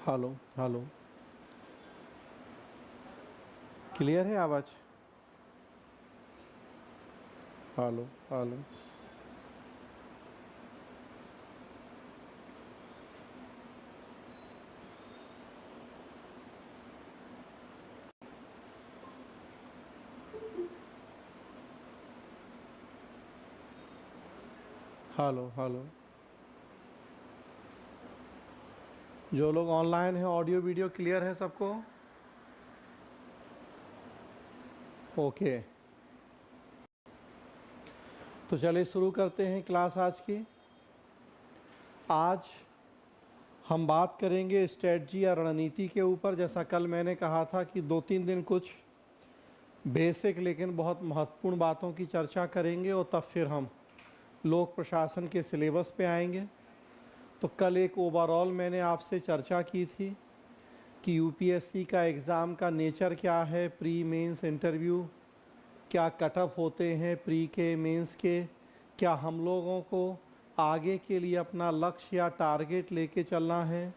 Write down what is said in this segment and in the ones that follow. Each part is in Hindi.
Hello hello. क्लियर है आवाज़? Hello hello. Hello hello. जो लोग ऑनलाइन हैं, ऑडियो वीडियो क्लियर है सबको? ओके, तो चलिए शुरू करते हैं क्लास आज की। आज हम बात करेंगे स्ट्रेटजी या रणनीति के ऊपर। जैसा कल मैंने कहा था कि 2-3 दिन कुछ बेसिक लेकिन बहुत महत्वपूर्ण बातों की चर्चा करेंगे और तब फिर हम लोक प्रशासन के सिलेबस पे आएंगे। तो कल एक ओवरऑल मैंने आपसे चर्चा की थी कि यूपीएससी का एग्ज़ाम का नेचर क्या है, प्री मेंस इंटरव्यू, क्या कट ऑफ होते हैं प्री के मेंस के, क्या हम लोगों को आगे के लिए अपना लक्ष्य या टारगेट लेके चलना है,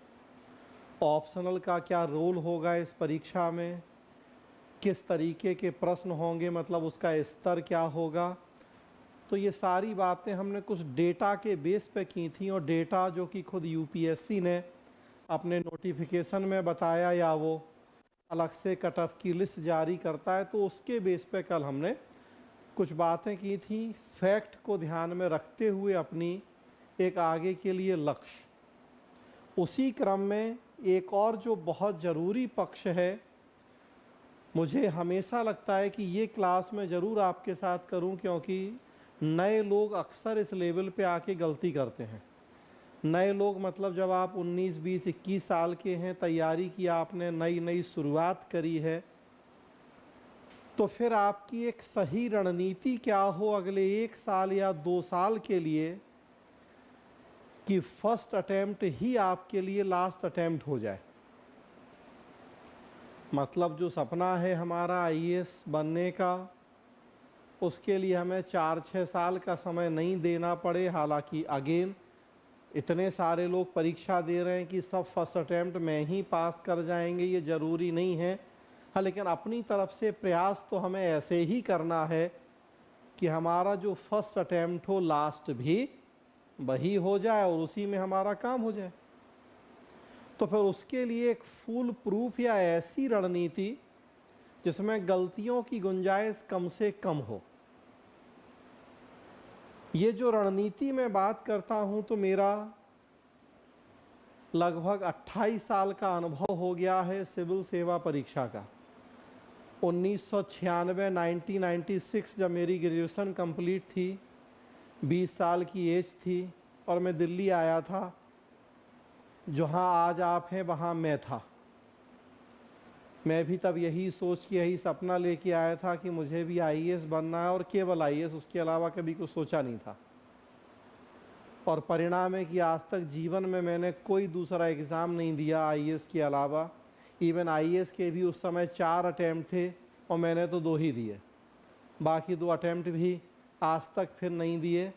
ऑप्शनल का क्या रोल होगा इस परीक्षा में, किस तरीके के प्रश्न होंगे, मतलब उसका स्तर क्या होगा। तो ये सारी बातें हमने कुछ डेटा के बेस पे की थी, और डेटा जो कि खुद यूपीएससी ने अपने नोटिफिकेशन में बताया या वो अलग से कट ऑफ की लिस्ट जारी करता है, तो उसके बेस पे कल हमने कुछ बातें की थी फैक्ट को ध्यान में रखते हुए अपनी एक आगे के लिए लक्ष्य। उसी क्रम में एक और जो बहुत ज़रूरी पक्ष है, मुझे हमेशा लगता है कि ये क्लास मैं ज़रूर आपके साथ करूं, क्योंकि नए लोग अक्सर इस लेवल पे आके गलती करते हैं। नए लोग मतलब जब आप 19, 20, 21 साल के हैं, तैयारी की आपने, नई नई शुरुआत करी है, तो फिर आपकी एक सही रणनीति क्या हो अगले 1 साल या 2 साल के लिए कि फर्स्ट अटेम्प्ट ही आपके लिए लास्ट अटेम्प्ट हो जाए। मतलब जो सपना है हमारा आईएएस बनने का, उसके लिए हमें 4-6 साल का समय नहीं देना पड़े। हालांकि अगेन इतने सारे लोग परीक्षा दे रहे हैं कि सब फर्स्ट अटेम्प्ट में ही पास कर जाएंगे, ये ज़रूरी नहीं है। हाँ, लेकिन अपनी तरफ से प्रयास तो हमें ऐसे ही करना है कि हमारा जो फर्स्ट अटेम्प्ट हो लास्ट भी वही हो जाए और उसी में हमारा काम हो जाए। तो फिर उसके लिए एक फुल प्रूफ या ऐसी रणनीति जिसमें गलतियों की गुंजाइश कम से कम हो। ये जो रणनीति मैं बात करता हूं, तो मेरा लगभग 28 साल का अनुभव हो गया है सिविल सेवा परीक्षा का। 1996 1996 जब मेरी ग्रेजुएशन कंप्लीट थी, 20 साल की एज थी, और मैं दिल्ली आया था। जहाँ आज आप हैं वहाँ मैं था। मैं भी तब यही सोच के, यही सपना लेके आया था कि मुझे भी आईएएस बनना है, और केवल आईएएस, उसके अलावा कभी कुछ सोचा नहीं था। और परिणाम है कि आज तक जीवन में मैंने कोई दूसरा एग्ज़ाम नहीं दिया आईएएस के अलावा। इवन आईएएस के भी उस समय 4 अटैम्प्ट थे और मैंने तो 2 ही दिए। बाकी 2 अटैम्प्ट भी आज तक फिर नहीं दिए,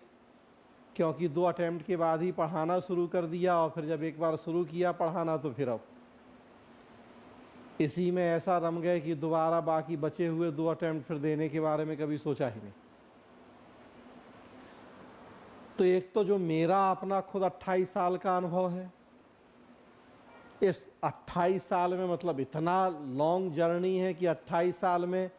क्योंकि 2 अटैम्प्ट के बाद ही पढ़ाना शुरू कर दिया, और फिर जब एक बार शुरू किया पढ़ाना तो फिर अब इसी में ऐसा रम गए कि दोबारा बाकी बचे हुए 2 अटैम्प्ट फिर देने के बारे में कभी सोचा ही नहीं। तो एक तो जो मेरा अपना खुद 28 साल का अनुभव है, इस 28 साल में मतलब इतना लॉन्ग जर्नी है कि 28 साल में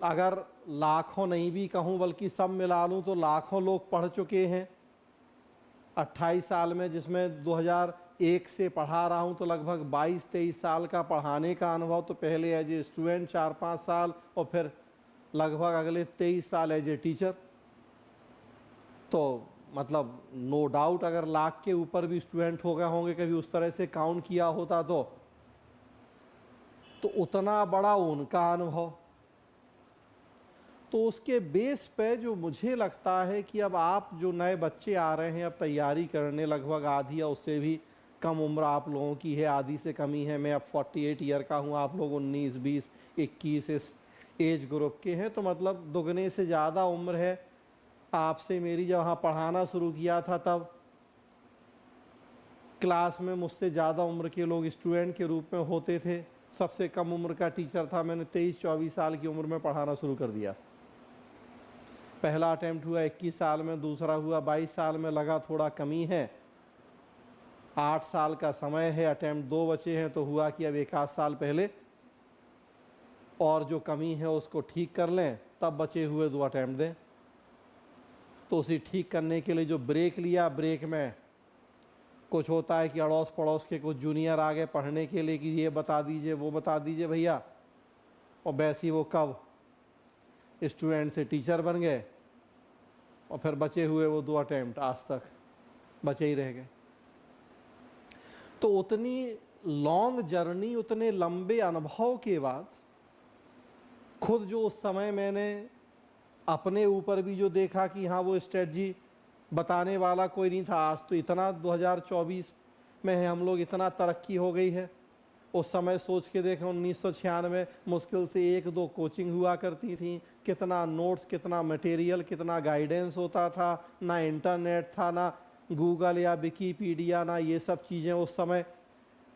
अगर लाखों नहीं भी कहूँ बल्कि सब मिला लूँ तो लाखों लोग पढ़ चुके हैं 28 साल में, जिसमें 2001 से पढ़ा रहा हूँ, तो लगभग 22-23 साल का पढ़ाने का अनुभव। तो पहले एज ए स्टूडेंट 4-5 साल, और फिर लगभग अगले 23 साल एज ए टीचर। तो मतलब नो डाउट अगर लाख के ऊपर भी स्टूडेंट हो गए होंगे, कभी उस तरह से काउंट किया होता तो उतना बड़ा उनका अनुभव। तो उसके बेस पे जो मुझे लगता है कि अब आप जो नए बच्चे आ रहे हैं, अब तैयारी करने, लगभग आधी या उससे भी कम उम्र आप लोगों की है, आधी से कम ही है। मैं अब 48 ईयर का हूँ, आप लोग 19, 20, 21 इस एज ग्रुप के हैं, तो मतलब दुगने से ज़्यादा उम्र है आपसे मेरी। जब वहाँ पढ़ाना शुरू किया था तब क्लास में मुझसे ज़्यादा उम्र के लोग स्टूडेंट के रूप में होते थे। सबसे कम उम्र का टीचर था, मैंने 23-24 साल की उम्र में पढ़ाना शुरू कर दिया। पहला अटेम्प्ट हुआ 21 साल में, दूसरा हुआ 22 साल में, लगा थोड़ा कमी है, 8 साल का समय है, अटेम्प्ट 2 बचे हैं, तो हुआ कि अब 1 आध साल पहले और जो कमी है उसको ठीक कर लें, तब बचे हुए 2 अटेम्प्ट दें। तो उसे ठीक करने के लिए जो ब्रेक लिया, ब्रेक में कुछ होता है कि अड़ोस पड़ोस के कुछ जूनियर आ गए पढ़ने के लिए कि ये बता दीजिए वो बता दीजिए भैया, और वैसे वो कब स्टूडेंट से टीचर बन गए, और फिर बचे हुए वो 2 अटेम्प्ट आज तक बचे ही रह गए। तो उतनी लॉन्ग जर्नी, उतने लंबे अनुभव के बाद खुद जो उस समय मैंने अपने ऊपर भी जो देखा कि हाँ वो स्ट्रेटजी बताने वाला कोई नहीं था। आज तो इतना 2024 में है हम लोग, इतना तरक्की हो गई है। उस समय सोच के देखें 1996 मुश्किल से 1-2 कोचिंग हुआ करती थी, कितना नोट्स, कितना मटेरियल, कितना गाइडेंस होता था, ना इंटरनेट था, ना गूगल या विकीपीडिया, ना ये सब चीज़ें उस समय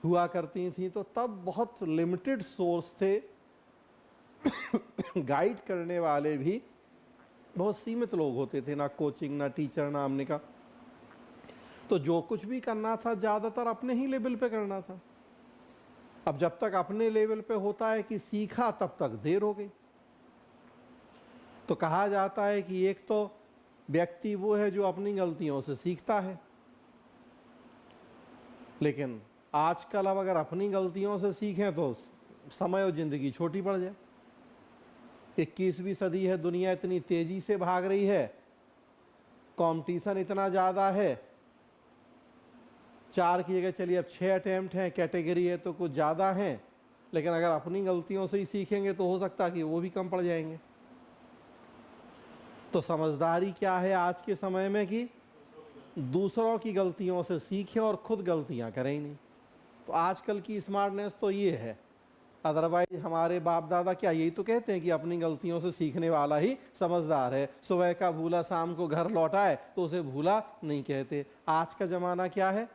हुआ करती थी। तो तब बहुत लिमिटेड सोर्स थे, गाइड करने वाले भी बहुत सीमित लोग होते थे, ना कोचिंग, ना टीचर, ना हमने का। तो जो कुछ भी करना था ज़्यादातर अपने ही लेवल पे करना था। अब जब तक अपने लेवल पे होता है कि सीखा, तब तक देर हो गई। तो कहा जाता है कि एक तो व्यक्ति वो है जो अपनी गलतियों से सीखता है, लेकिन आजकल अब अगर अपनी गलतियों से सीखें तो समय और ज़िंदगी छोटी पड़ जाए। 21वीं सदी है, दुनिया इतनी तेज़ी से भाग रही है, कंपटीशन इतना ज़्यादा है, 4 की जगह चलिए अब 6 अटेम्प्ट हैं, कैटेगरी है तो कुछ ज़्यादा हैं, लेकिन अगर अपनी गलतियों से ही सीखेंगे तो हो सकता है कि वो भी कम पड़ जाएंगे। तो समझदारी क्या है आज के समय में कि दूसरों की गलतियों से सीखें और खुद गलतियां करें ही नहीं। तो आजकल की स्मार्टनेस तो ये है, अदरवाइज हमारे बाप दादा क्या यही तो कहते हैं कि अपनी गलतियों से सीखने वाला ही समझदार है। सुबह का भूला शाम को घर लौटाए तो उसे भूला नहीं कहते। आज का ज़माना क्या है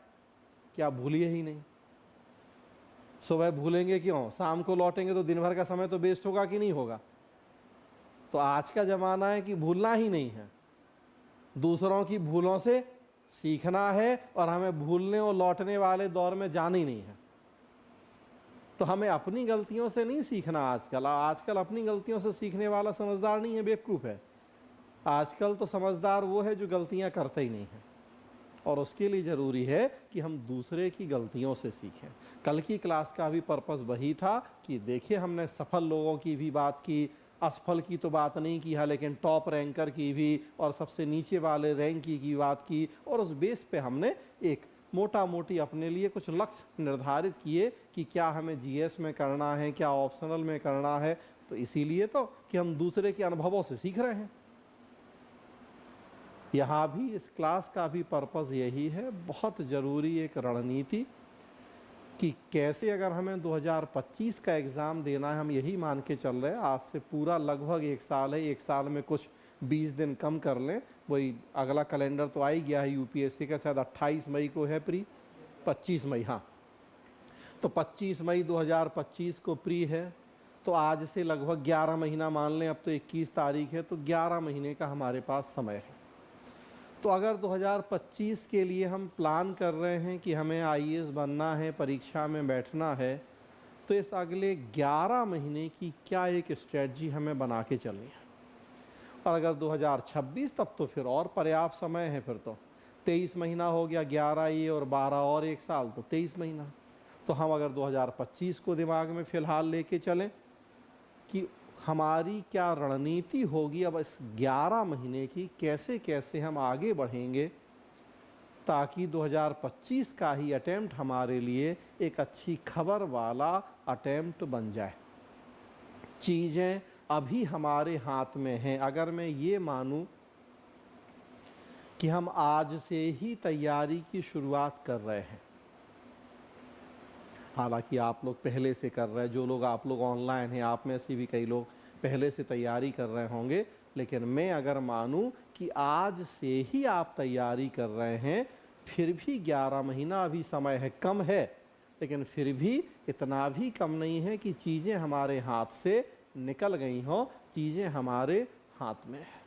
कि आप भूलिए ही नहीं। सुबह भूलेंगे क्यों, शाम को लौटेंगे तो दिन भर का समय तो वेस्ट होगा कि नहीं होगा। तो आज का ज़माना है कि भूलना ही नहीं है, दूसरों की भूलों से सीखना है, और हमें भूलने और लौटने वाले दौर में जाना ही नहीं है। तो हमें अपनी गलतियों से नहीं सीखना आजकल अपनी गलतियों से सीखने वाला समझदार नहीं है, बेवकूफ़ है। आजकल तो समझदार वो है जो गलतियां करते ही नहीं है, और उसके लिए ज़रूरी है कि हम दूसरे की गलतियों से सीखें। कल की क्लास का भी पर्पस वही था कि देखिए हमने सफल लोगों की भी बात की, असफल की तो बात नहीं की है, लेकिन टॉप रैंकर की भी और सबसे नीचे वाले रैंक की बात की, और उस बेस पे हमने एक मोटा मोटी अपने लिए कुछ लक्ष्य निर्धारित किए कि क्या हमें जीएस में करना है, क्या ऑप्शनल में करना है। तो इसीलिए तो कि हम दूसरे के अनुभवों से सीख रहे हैं। यहाँ भी इस क्लास का भी पर्पस यही है, बहुत ज़रूरी एक रणनीति कि कैसे अगर हमें 2025 का एग्ज़ाम देना है, हम यही मान के चल रहे हैं, आज से पूरा लगभग 1 साल है, 1 साल में कुछ 20 दिन कम कर लें, वही अगला कैलेंडर तो आ ही गया है यूपीएससी का, शायद 28 मई को है प्री, 25 मई, हाँ, तो 25 मई 2025 को प्री है। तो आज से लगभग 11 महीना मान लें, अब तो 21 तारीख है, तो 11 महीने का हमारे पास समय है। तो अगर 2025 के लिए हम प्लान कर रहे हैं कि हमें आईएएस बनना है, परीक्षा में बैठना है, तो इस अगले 11 महीने की क्या एक स्ट्रेटजी हमें बना के चलनी है। और अगर 2026 तब तो फिर और पर्याप्त समय है, फिर तो 23 महीना हो गया, 11 ये और 12 और 1 साल, तो 23 महीना। तो हम अगर 2025 को दिमाग में फ़िलहाल लेके चलें कि हमारी क्या रणनीति होगी अब इस 11 महीने की, कैसे कैसे हम आगे बढ़ेंगे ताकि 2025 का ही अटेम्प्ट हमारे लिए एक अच्छी खबर वाला अटेम्प्ट बन जाए। चीज़ें अभी हमारे हाथ में हैं। अगर मैं ये मानूं कि हम आज से ही तैयारी की शुरुआत कर रहे हैं, हालांकि आप लोग पहले से कर रहे हैं, जो लोग आप लोग ऑनलाइन हैं, आप में से भी कई लोग पहले से तैयारी कर रहे होंगे, लेकिन मैं अगर मानूं कि आज से ही आप तैयारी कर रहे हैं, फिर भी 11 महीना अभी समय है, कम है, लेकिन फिर भी इतना भी कम नहीं है कि चीज़ें हमारे हाथ से निकल गई हों, चीज़ें हमारे हाथ में है।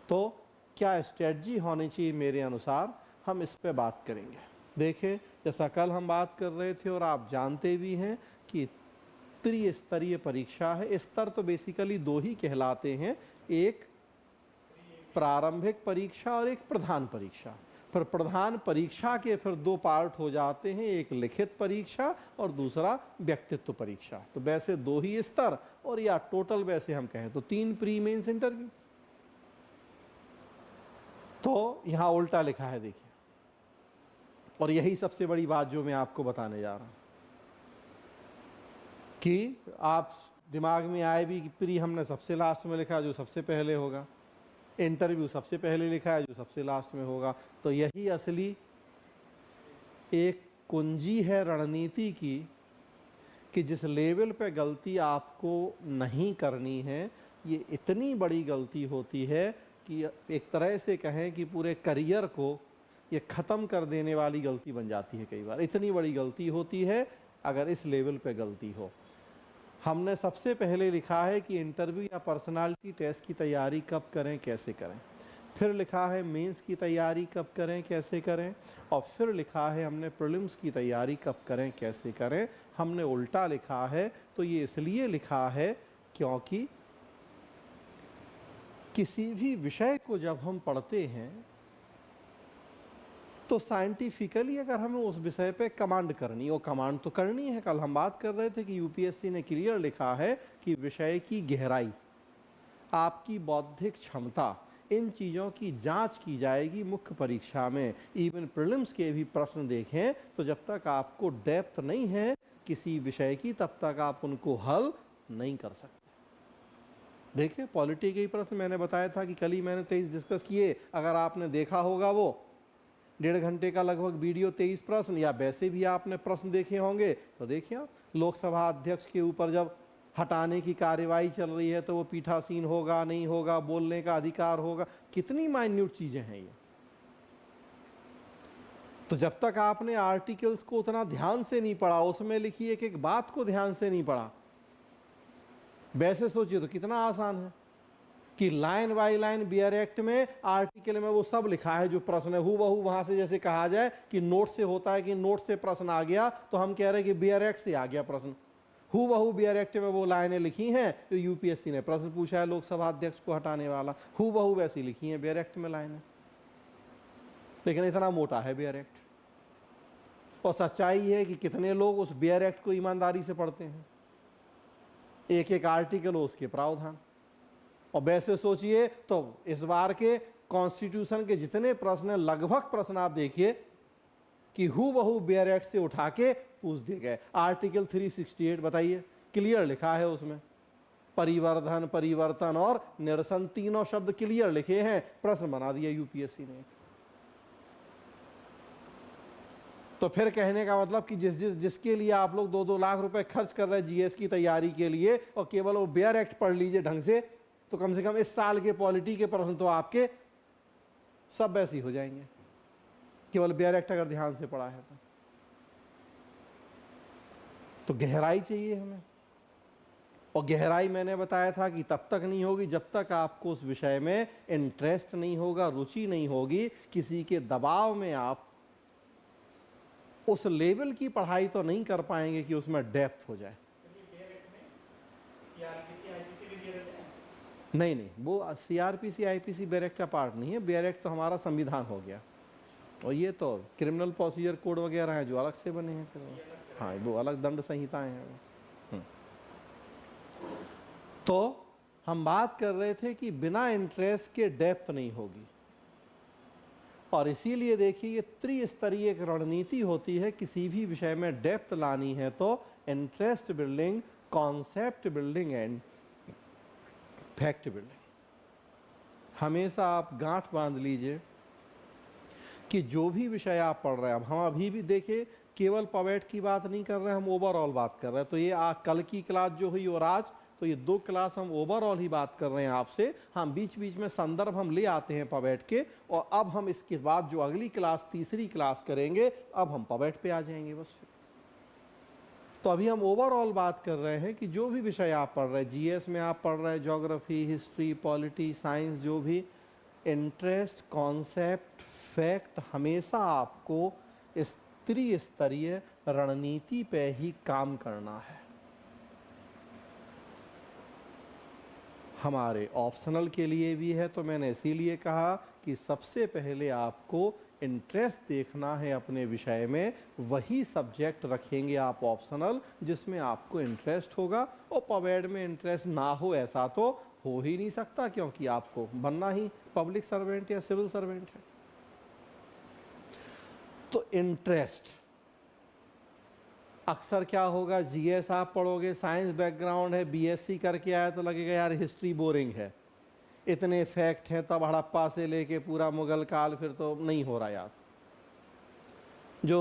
तो क्या स्ट्रेटजी होनी चाहिए मेरे अनुसार, हम इस पे बात करेंगे। देखिए, जैसा कल हम बात कर रहे थे और आप जानते भी हैं कि त्रिस्तरीय परीक्षा है। स्तर तो बेसिकली दो ही कहलाते हैं, एक प्रारंभिक परीक्षा और एक प्रधान परीक्षा। फिर प्रधान परीक्षा के फिर दो पार्ट हो जाते हैं, एक लिखित परीक्षा और दूसरा व्यक्तित्व परीक्षा। तो वैसे दो ही स्तर, और या टोटल वैसे हम कहें तो 3 प्री मेंस इंटरव्यू। तो यहाँ उल्टा लिखा है, देखिए, और यही सबसे बड़ी बात जो मैं आपको बताने जा रहा हूँ कि आप दिमाग में आए भी कि प्री हमने सबसे लास्ट में लिखा, जो सबसे पहले होगा, इंटरव्यू सबसे पहले लिखा है, जो सबसे लास्ट में होगा। तो यही असली एक कुंजी है रणनीति की, कि जिस लेवल पे गलती आपको नहीं करनी है, ये इतनी बड़ी गलती होती है कि एक तरह से कहें कि पूरे करियर को ये ख़त्म कर देने वाली गलती बन जाती है। कई बार इतनी बड़ी गलती होती है अगर इस लेवल पे गलती हो। हमने सबसे पहले लिखा है कि इंटरव्यू या पर्सनालिटी टेस्ट की तैयारी कब करें, कैसे करें। फिर लिखा है मेंस की तैयारी कब करें, कैसे करें। और फिर लिखा है हमने प्रीलिम्स की तैयारी कब करें, कैसे करें। हमने उल्टा लिखा है, तो ये इसलिए लिखा है क्योंकि किसी भी विषय को जब हम पढ़ते हैं तो साइंटिफिकली अगर हमें उस विषय पे कमांड करनी, वो कमांड तो करनी है। कल हम बात कर रहे थे कि यूपीएससी ने क्लियर लिखा है कि विषय की गहराई, आपकी बौद्धिक क्षमता, इन चीज़ों की जांच की जाएगी मुख्य परीक्षा में। इवन प्रीलिम्स के भी प्रश्न देखें तो जब तक आपको डेप्थ नहीं है किसी विषय की, तब तक आप उनको हल नहीं कर सकते। देखिए, पॉलिटी के ही प्रश्न मैंने बताया था कि कल ही मैंने 23 डिस्कस किए, अगर आपने देखा होगा वो 1.5 घंटे का लगभग वीडियो, 23 प्रश्न, या वैसे भी आपने प्रश्न देखे होंगे तो देखिए आप, लोकसभा अध्यक्ष के ऊपर जब हटाने की कार्यवाही चल रही है तो वो पीठासीन होगा, नहीं होगा, बोलने का अधिकार होगा, कितनी माइन्यूट चीजें हैं ये। तो जब तक आपने आर्टिकल्स को उतना ध्यान से नहीं पढ़ा, उसमें लिखी एक एक बात को ध्यान से नहीं पढ़ा, वैसे सोचिए तो कितना आसान है कि line by line bare act में आर्टिकल में वो सब लिखा है जो प्रश्न है, हूबहू वहां से जैसे कहा जाए कि नोट से होता है कि नोट से प्रश्न आ गया, तो हम कह रहे हैं कि बियर एक्ट से आ गया प्रश्न। हूबहू बियर एक्ट में वो लाइनें लिखी हैं जो यूपीएससी ने प्रश्न पूछा है लोकसभा अध्यक्ष को हटाने वाला, हूबहू वैसी लिखी हैं बियर एक्ट में लाइनें। लेकिन इतना मोटा है बियर एक्ट, और सच्चाई है कि कितने लोग उस बियर एक्ट को ईमानदारी से पढ़ते हैं, एक एक आर्टिकल हो उसके प्रावधान। और वैसे सोचिए तो इस बार के कॉन्स्टिट्यूशन के जितने प्रश्न हैं, लगभग प्रश्न आप देखिए कि हूबहू बियर एक्ट से उठा के पूछ दिए गए। आर्टिकल 368 बताइए, क्लियर लिखा है उसमें, परिवर्धन, परिवर्तन और निरसन, तीनों शब्द क्लियर लिखे हैं, प्रश्न बना दिया यूपीएससी ने। तो फिर कहने का मतलब कि जिसके लिए आप लोग 2-2 लाख रुपए खर्च कर रहे हैं जीएस की तैयारी के लिए, और केवल वो बियर एक्ट पढ़ लीजिए ढंग से, तो कम से कम इस साल के पॉलिटी के प्रश्न तो आपके सब वैसे ही हो जाएंगे, केवल बियर एक्ट अगर ध्यान से पढ़ा है तो गहराई चाहिए हमें। और गहराई मैंने बताया था कि तब तक नहीं होगी जब तक आपको उस विषय में इंटरेस्ट नहीं होगा, रुचि नहीं होगी, किसी के दबाव में आप उस लेवल की पढ़ाई तो नहीं कर पाएंगे कि उसमें डेप्थ हो जाए। नहीं नहीं, वो सीआरपीसी आईपीसी बियर एक्ट का पार्ट नहीं है, बियर एक्ट तो हमारा संविधान हो गया, और ये तो क्रिमिनल प्रोसीजर कोड वगैरह हैं जो अलग से बने हैं फिर। हाँ, वो अलग दंड संहिताएं हैं। तो हम बात कर रहे थे कि बिना इंटरेस्ट के डेप्थ नहीं होगी, और इसीलिए देखिए ये त्रिस्तरीय एक रणनीति होती है। किसी भी विषय में डेप्थ लानी है तो interest building, concept building and fact building. हमेशा आप गांठ बांध लीजिए कि जो भी विषय आप पढ़ रहे हैं, अब हम अभी भी देखिए केवल पवेट की बात नहीं कर रहे हैं, हम ओवरऑल बात कर रहे हैं। तो ये कल की क्लास जो हुई और आज, तो ये 2 क्लास हम ओवरऑल ही बात कर रहे हैं आपसे। हम बीच बीच में संदर्भ हम ले आते हैं पवेट के, और अब हम इसके बाद जो अगली क्लास, तीसरी क्लास करेंगे, अब हम पवेट पे आ जाएंगे बस फिर। तो अभी हम ओवरऑल बात कर रहे हैं कि जो भी विषय आप पढ़ रहे हैं, जीएस में आप पढ़ रहे हैं, ज्योग्राफी, हिस्ट्री, पॉलिटी, साइंस, जो भी, इंटरेस्ट, कॉन्सेप्ट, फैक्ट, हमेशा आपको त्रिस्तरीय रणनीति पे ही काम करना है। हमारे ऑप्शनल के लिए भी है, तो मैंने इसीलिए कहा कि सबसे पहले आपको इंटरेस्ट देखना है अपने विषय में, वही सब्जेक्ट रखेंगे आप ऑप्शनल जिसमें आपको इंटरेस्ट होगा। और पवेड में इंटरेस्ट ना हो ऐसा तो हो ही नहीं सकता, क्योंकि आपको बनना ही पब्लिक सर्वेंट या सिविल सर्वेंट है। तो इंटरेस्ट अक्सर क्या होगा, जीएस आप पढ़ोगे, साइंस बैकग्राउंड है, बीएससी करके आया तो लगेगा यार हिस्ट्री बोरिंग है, इतने फैक्ट हैं, तब हड़प्पा से लेके पूरा मुगल काल, फिर तो नहीं हो रहा यार। जो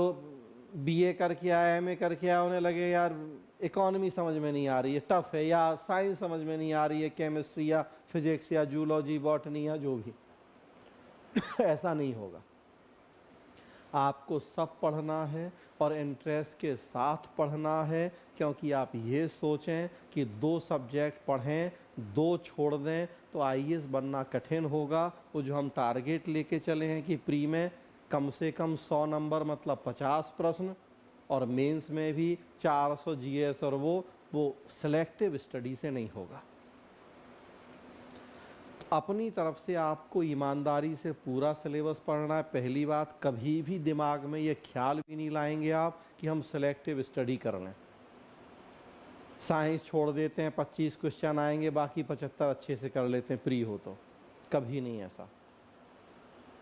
बीए करके आया, एमए करके आया, उन्हें लगे यार इकोनॉमी समझ में नहीं आ रही है, टफ है, या साइंस समझ में नहीं आ रही है, केमिस्ट्री या फिजिक्स या जूलॉजी, बॉटनी या जो भी ऐसा नहीं होगा। आपको सब पढ़ना है और इंटरेस्ट के साथ पढ़ना है, क्योंकि आप ये सोचें कि 2 सब्जेक्ट पढ़ें, 2 छोड़ दें तो आईएएस बनना कठिन होगा। वो जो हम टारगेट लेके चले हैं कि प्री में कम से कम 100 नंबर मतलब 50 प्रश्न, और मेंस में भी 400 जीएस, और वो सिलेक्टिव स्टडी से नहीं होगा। अपनी तरफ से आपको ईमानदारी से पूरा सिलेबस पढ़ना है। पहली बात, कभी भी दिमाग में ये ख्याल भी नहीं लाएंगे आप कि हम सिलेक्टिव स्टडी कर लें। साइंस छोड़ देते हैं, 25 क्वेश्चन आएंगे, बाकी 75 अच्छे से कर लेते हैं प्री हो तो, कभी नहीं ऐसा।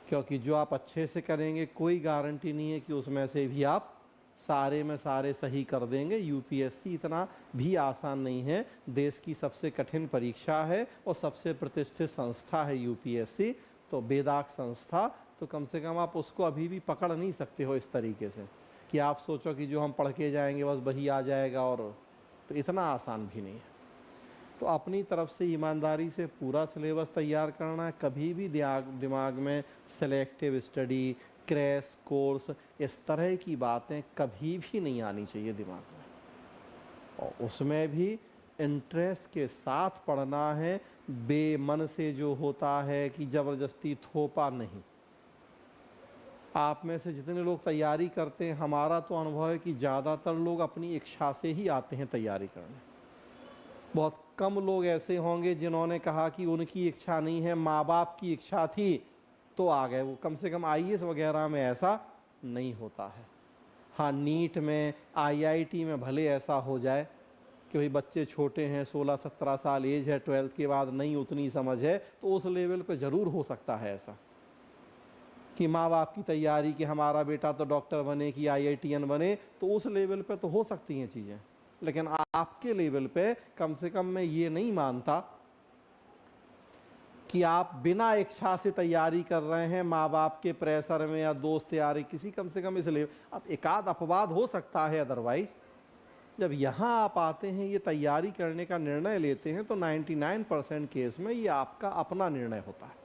क्योंकि जो आप अच्छे से करेंगे कोई गारंटी नहीं है कि उसमें से भी आप सारे में सारे सही कर देंगे। यूपीएससी इतना भी आसान नहीं है, देश की सबसे कठिन परीक्षा है और सबसे प्रतिष्ठित संस्था है यूपीएससी, तो बेदाग संस्था, तो कम से कम आप उसको अभी भी पकड़ नहीं सकते हो इस तरीके से कि आप सोचो कि जो हम पढ़ के जाएंगे बस वही आ जाएगा, और तो इतना आसान भी नहीं है। तो अपनी तरफ से ईमानदारी से पूरा सिलेबस तैयार करना है। कभी भी दिमाग में सेलेक्टिव स्टडी, क्रैश कोर्स, इस तरह की बातें कभी भी नहीं आनी चाहिए दिमाग में। और उसमें भी इंटरेस्ट के साथ पढ़ना है, बेमन से जो होता है कि ज़बरदस्ती थोपा नहीं। आप में से जितने लोग तैयारी करते हैं, हमारा तो अनुभव है कि ज़्यादातर लोग अपनी इच्छा से ही आते हैं तैयारी करने। बहुत कम लोग ऐसे होंगे जिन्होंने कहा कि उनकी इच्छा नहीं है, माँ बाप की इच्छा थी तो आ गए। वो कम से कम आईएएस वगैरह में ऐसा नहीं होता है। हाँ, नीट में, आईआईटी में भले ऐसा हो जाए कि भाई बच्चे छोटे हैं, 16-17 साल एज है, 12th के बाद नहीं उतनी समझ है, तो उस लेवल पे ज़रूर हो सकता है ऐसा कि माँ बाप की तैयारी कि हमारा बेटा तो डॉक्टर बने कि आईआईटीएन बने, तो उस लेवल पे तो हो सकती हैं चीज़ें। लेकिन आपके लेवल पे कम से कम मैं ये नहीं मानता कि आप बिना इच्छा से तैयारी कर रहे हैं, माँ बाप के प्रेशर में या दोस्त यारी किसी, कम से कम इसलिए अब एकाध अपवाद हो सकता है, अदरवाइज जब यहाँ आप आते हैं, ये तैयारी करने का निर्णय लेते हैं, तो 99% केस में ये आपका अपना निर्णय होता है।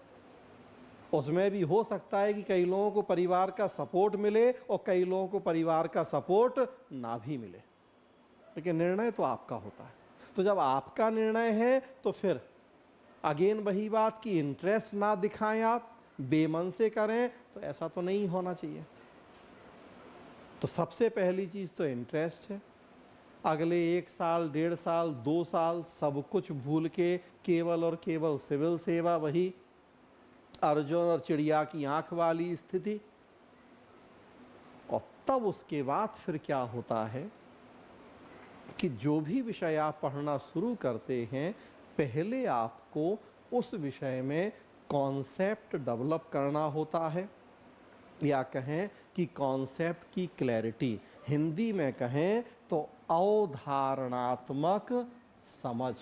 उसमें भी हो सकता है कि कई लोगों को परिवार का सपोर्ट मिले और कई लोगों को परिवार का सपोर्ट ना भी मिले, लेकिन निर्णय तो आपका होता है। तो जब आपका निर्णय है तो फिर अगेन वही बात कि इंटरेस्ट ना दिखाएं, आप बेमन से करें, तो ऐसा तो नहीं होना चाहिए। तो सबसे पहली चीज़ तो इंटरेस्ट है। अगले 1 साल, 1.5 साल, 2 साल सब कुछ भूल के केवल और केवल सिविल सेवा, वही अर्जुन और चिड़िया की आंख वाली स्थिति। और तब उसके बाद फिर क्या होता है कि जो भी विषय आप पढ़ना शुरू करते हैं, पहले आपको उस विषय में कॉन्सेप्ट डेवलप करना होता है, या कहें कि कॉन्सेप्ट की क्लैरिटी, हिंदी में कहें तो अवधारणात्मक समझ।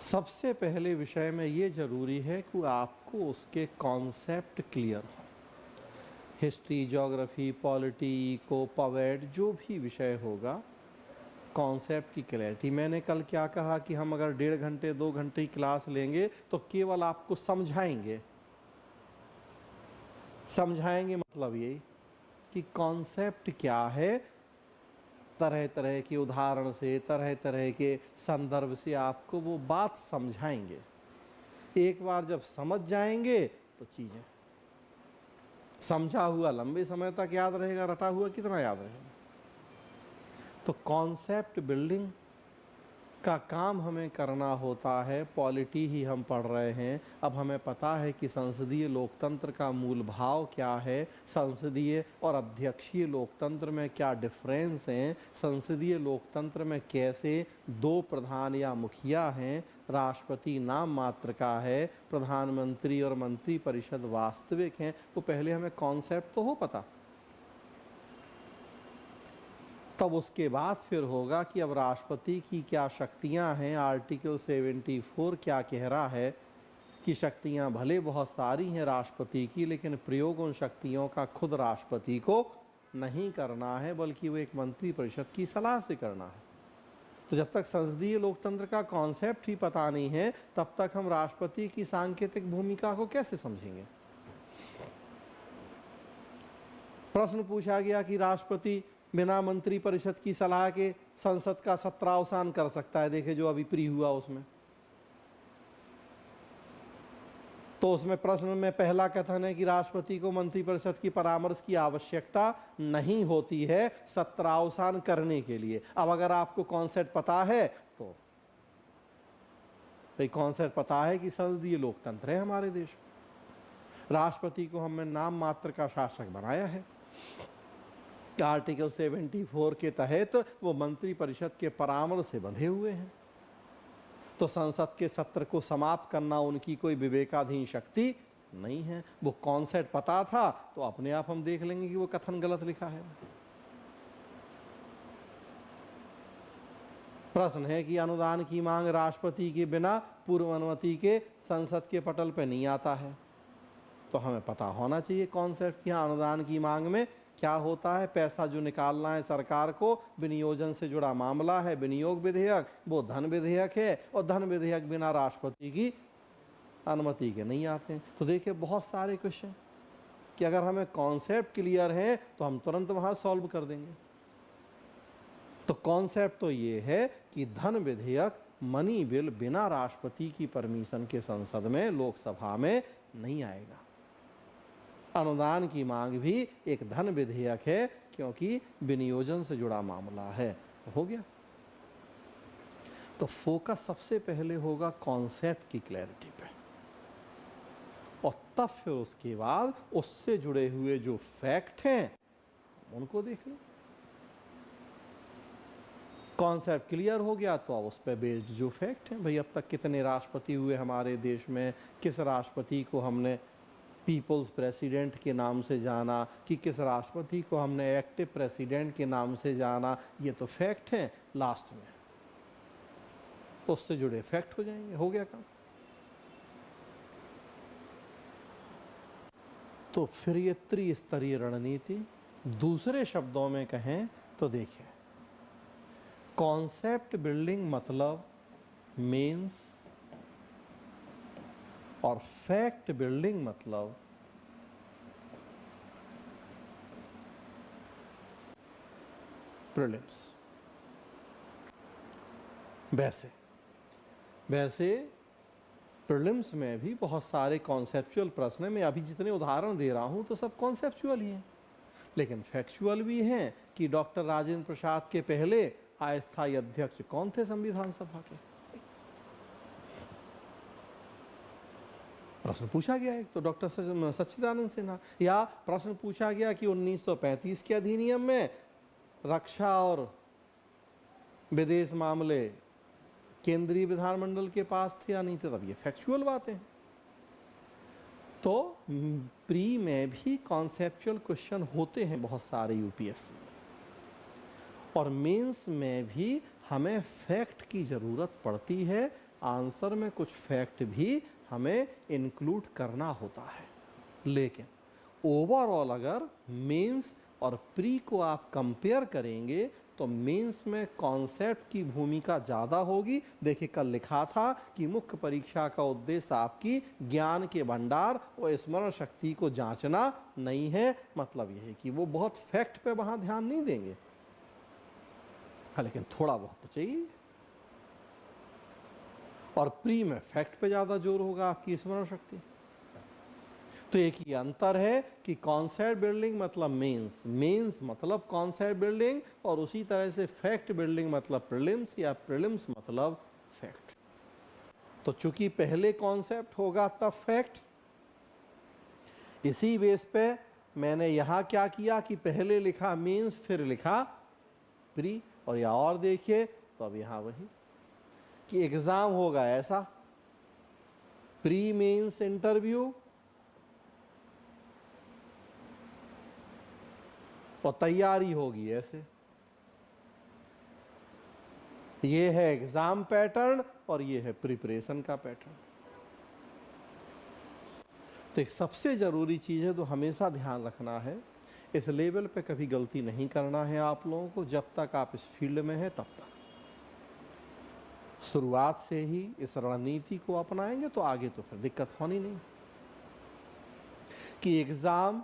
सबसे पहले विषय में ये जरूरी है कि आपको उसके कॉन्सेप्ट क्लियर हो। हिस्ट्री, ज्योग्राफी, पॉलिटी, इको, पवेट, जो भी विषय होगा, कॉन्सेप्ट की क्लैरिटी। मैंने कल क्या कहा कि हम अगर 1.5 घंटे 2 घंटे की क्लास लेंगे तो केवल आपको समझाएंगे। समझाएंगे मतलब ये कि कॉन्सेप्ट क्या है, तरह तरह के उदाहरण से, तरह तरह के संदर्भ से आपको वो बात समझाएंगे। एक बार जब समझ जाएंगे तो चीज़ें, समझा हुआ लंबे समय तक याद रहेगा, रटा हुआ कितना याद रहेगा। तो कॉन्सेप्ट बिल्डिंग का काम हमें करना होता है। पॉलिटी ही हम पढ़ रहे हैं, अब हमें पता है कि संसदीय लोकतंत्र का मूल भाव क्या है, संसदीय और अध्यक्षीय लोकतंत्र में क्या डिफरेंस हैं, संसदीय लोकतंत्र में कैसे 2 प्रधान या मुखिया हैं, राष्ट्रपति नाम मात्र का है, प्रधानमंत्री और मंत्रिपरिषद वास्तविक हैं। वो पहले हमें कॉन्सेप्ट तो हो पता, तब उसके बाद फिर होगा कि अब राष्ट्रपति की क्या शक्तियां हैं। आर्टिकल 74 क्या कह रहा है कि शक्तियां भले बहुत सारी हैं राष्ट्रपति की, लेकिन प्रयोग उन शक्तियों का खुद राष्ट्रपति को नहीं करना है, बल्कि वो एक मंत्रिपरिषद की सलाह से करना है। तो जब तक संसदीय लोकतंत्र का कॉन्सेप्ट ही पता नहीं है, तब तक हम राष्ट्रपति की सांकेतिक भूमिका को कैसे समझेंगे। प्रश्न पूछा गया कि राष्ट्रपति बिना मंत्रिपरिषद की सलाह के संसद का सत्रावसान कर सकता है। देखे जो अभी प्री हुआ उसमें, तो उसमें प्रश्न में पहला कथन है कि राष्ट्रपति को मंत्रिपरिषद की परामर्श की आवश्यकता नहीं होती है सत्रावसान करने के लिए। अब अगर आपको कॉन्सेप्ट पता है तो भाई कॉन्सेप्ट पता है कि संसदीय लोकतंत्र है हमारे देश में, राष्ट्रपति को हमने नाम मात्र का शासक बनाया है। आर्टिकल 74 के तहत वो मंत्रिपरिषद के परामर्श से बंधे हुए हैं। तो संसद के सत्र को समाप्त करना उनकी कोई विवेकाधीन शक्ति नहीं है। वो कॉन्सेप्ट पता था तो अपने आप हम देख लेंगे कि वो कथन गलत लिखा है। प्रश्न है कि अनुदान की मांग राष्ट्रपति के बिना पूर्व अनुमति के संसद के पटल पर नहीं आता है। तो हमें पता होना चाहिए कॉन्सेप्ट कि अनुदान की मांग में क्या होता है। पैसा जो निकालना है सरकार को, विनियोजन से जुड़ा मामला है, विनियोग विधेयक वो धन विधेयक है, और धन विधेयक बिना राष्ट्रपति की अनुमति के नहीं आते हैं। तो देखिए बहुत सारे क्वेश्चन कि अगर हमें कॉन्सेप्ट क्लियर है तो हम तुरंत वहां सॉल्व कर देंगे। तो कॉन्सेप्ट तो ये है कि धन विधेयक, मनी बिल बिना राष्ट्रपति की परमिशन के संसद में, लोकसभा में नहीं आएगा। अनुदान की मांग भी एक धन विधेयक है क्योंकि विनियोजन से जुड़ा मामला है। हो गया। तो फोकस सबसे पहले होगा कॉन्सेप्ट की क्लैरिटी पे, और तब फिर उसके बाद उससे जुड़े हुए जो फैक्ट हैं उनको देख लें। कॉन्सेप्ट क्लियर हो गया तो अब उस पर बेस्ड जो फैक्ट हैं, भाई अब तक कितने राष्ट्रपति हुए हमारे देश में, किस राष्ट्रपति को हमने पीपल्स प्रेसिडेंट के नाम से जाना, कि किस राष्ट्रपति को हमने एक्टिव प्रेसिडेंट के नाम से जाना, ये तो फैक्ट हैं। लास्ट में उससे जुड़े फैक्ट हो जाएंगे। हो गया काम। तो फिर ये त्रिस्तरीय रणनीति, दूसरे शब्दों में कहें तो देखिए, कॉन्सेप्ट बिल्डिंग मतलब मीन्स, और फैक्ट बिल्डिंग मतलब प्रीलिम्स। वैसे प्रीलिम्स में भी बहुत सारे कॉन्सेप्चुअल प्रश्न हैं। मैं अभी जितने उदाहरण दे रहा हूं तो सब कॉन्सेप्चुअल ही हैं, लेकिन फैक्चुअल भी हैं कि डॉक्टर राजेंद्र प्रसाद के पहले अस्थायी अध्यक्ष कौन थे संविधान सभा के। प्रश्न पूछा गया है तो डॉक्टर सच्चिदानंद सिन्हा। या प्रश्न पूछा गया कि 1935 के अधिनियम में रक्षा और विदेश मामले केंद्रीय विधानमंडल के पास थे या नहीं थे, तब ये फैक्चुअल बातें हैं। तो प्री में भी कॉन्सेप्चुअल क्वेश्चन होते हैं बहुत सारे यूपीएससी में, और मेंस में भी हमें फैक्ट की ज़रूरत पड़ती है। आंसर में कुछ फैक्ट भी हमें इंक्लूड करना होता है, लेकिन ओवरऑल अगर मेंस और प्री को आप कंपेयर करेंगे तो मेंस में कॉन्सेप्ट की भूमिका ज़्यादा होगी। देखिए कल लिखा था कि मुख्य परीक्षा का उद्देश्य आपकी ज्ञान के भंडार और स्मरण शक्ति को जांचना नहीं है। मतलब यह है कि वो बहुत फैक्ट पे वहाँ ध्यान नहीं देंगे, हाँ, लेकिन थोड़ा बहुत तो चाहिए। और प्री में फैक्ट पे ज़्यादा जोर होगा आपकी स्मरण शक्ति। तो एक ही अंतर है कि कॉन्सेप्ट बिल्डिंग मतलब मेंस, मेंस मतलब कॉन्सेप्ट बिल्डिंग, और उसी तरह से फैक्ट बिल्डिंग मतलब प्रीलिम्स, या प्रीलिम्स मतलब फैक्ट। तो चूंकि पहले कॉन्सेप्ट होगा तब फैक्ट, इसी बेस पे मैंने यहां क्या किया कि पहले लिखा मेंस फिर लिखा प्री। और या और देखिए तो अब यहां वही कि एग्जाम होगा ऐसा, प्री मेंस इंटरव्यू और तैयारी होगी ऐसे। ये है एग्जाम पैटर्न और ये है प्रिपरेशन का पैटर्न। तो एक सबसे जरूरी चीज है तो हमेशा ध्यान रखना है, इस लेवल पे कभी गलती नहीं करना है आप लोगों को। जब तक आप इस फील्ड में हैं तब तक शुरुआत से ही इस रणनीति को अपनाएंगे तो आगे तो फिर दिक्कत होनी नहीं। कि एग्जाम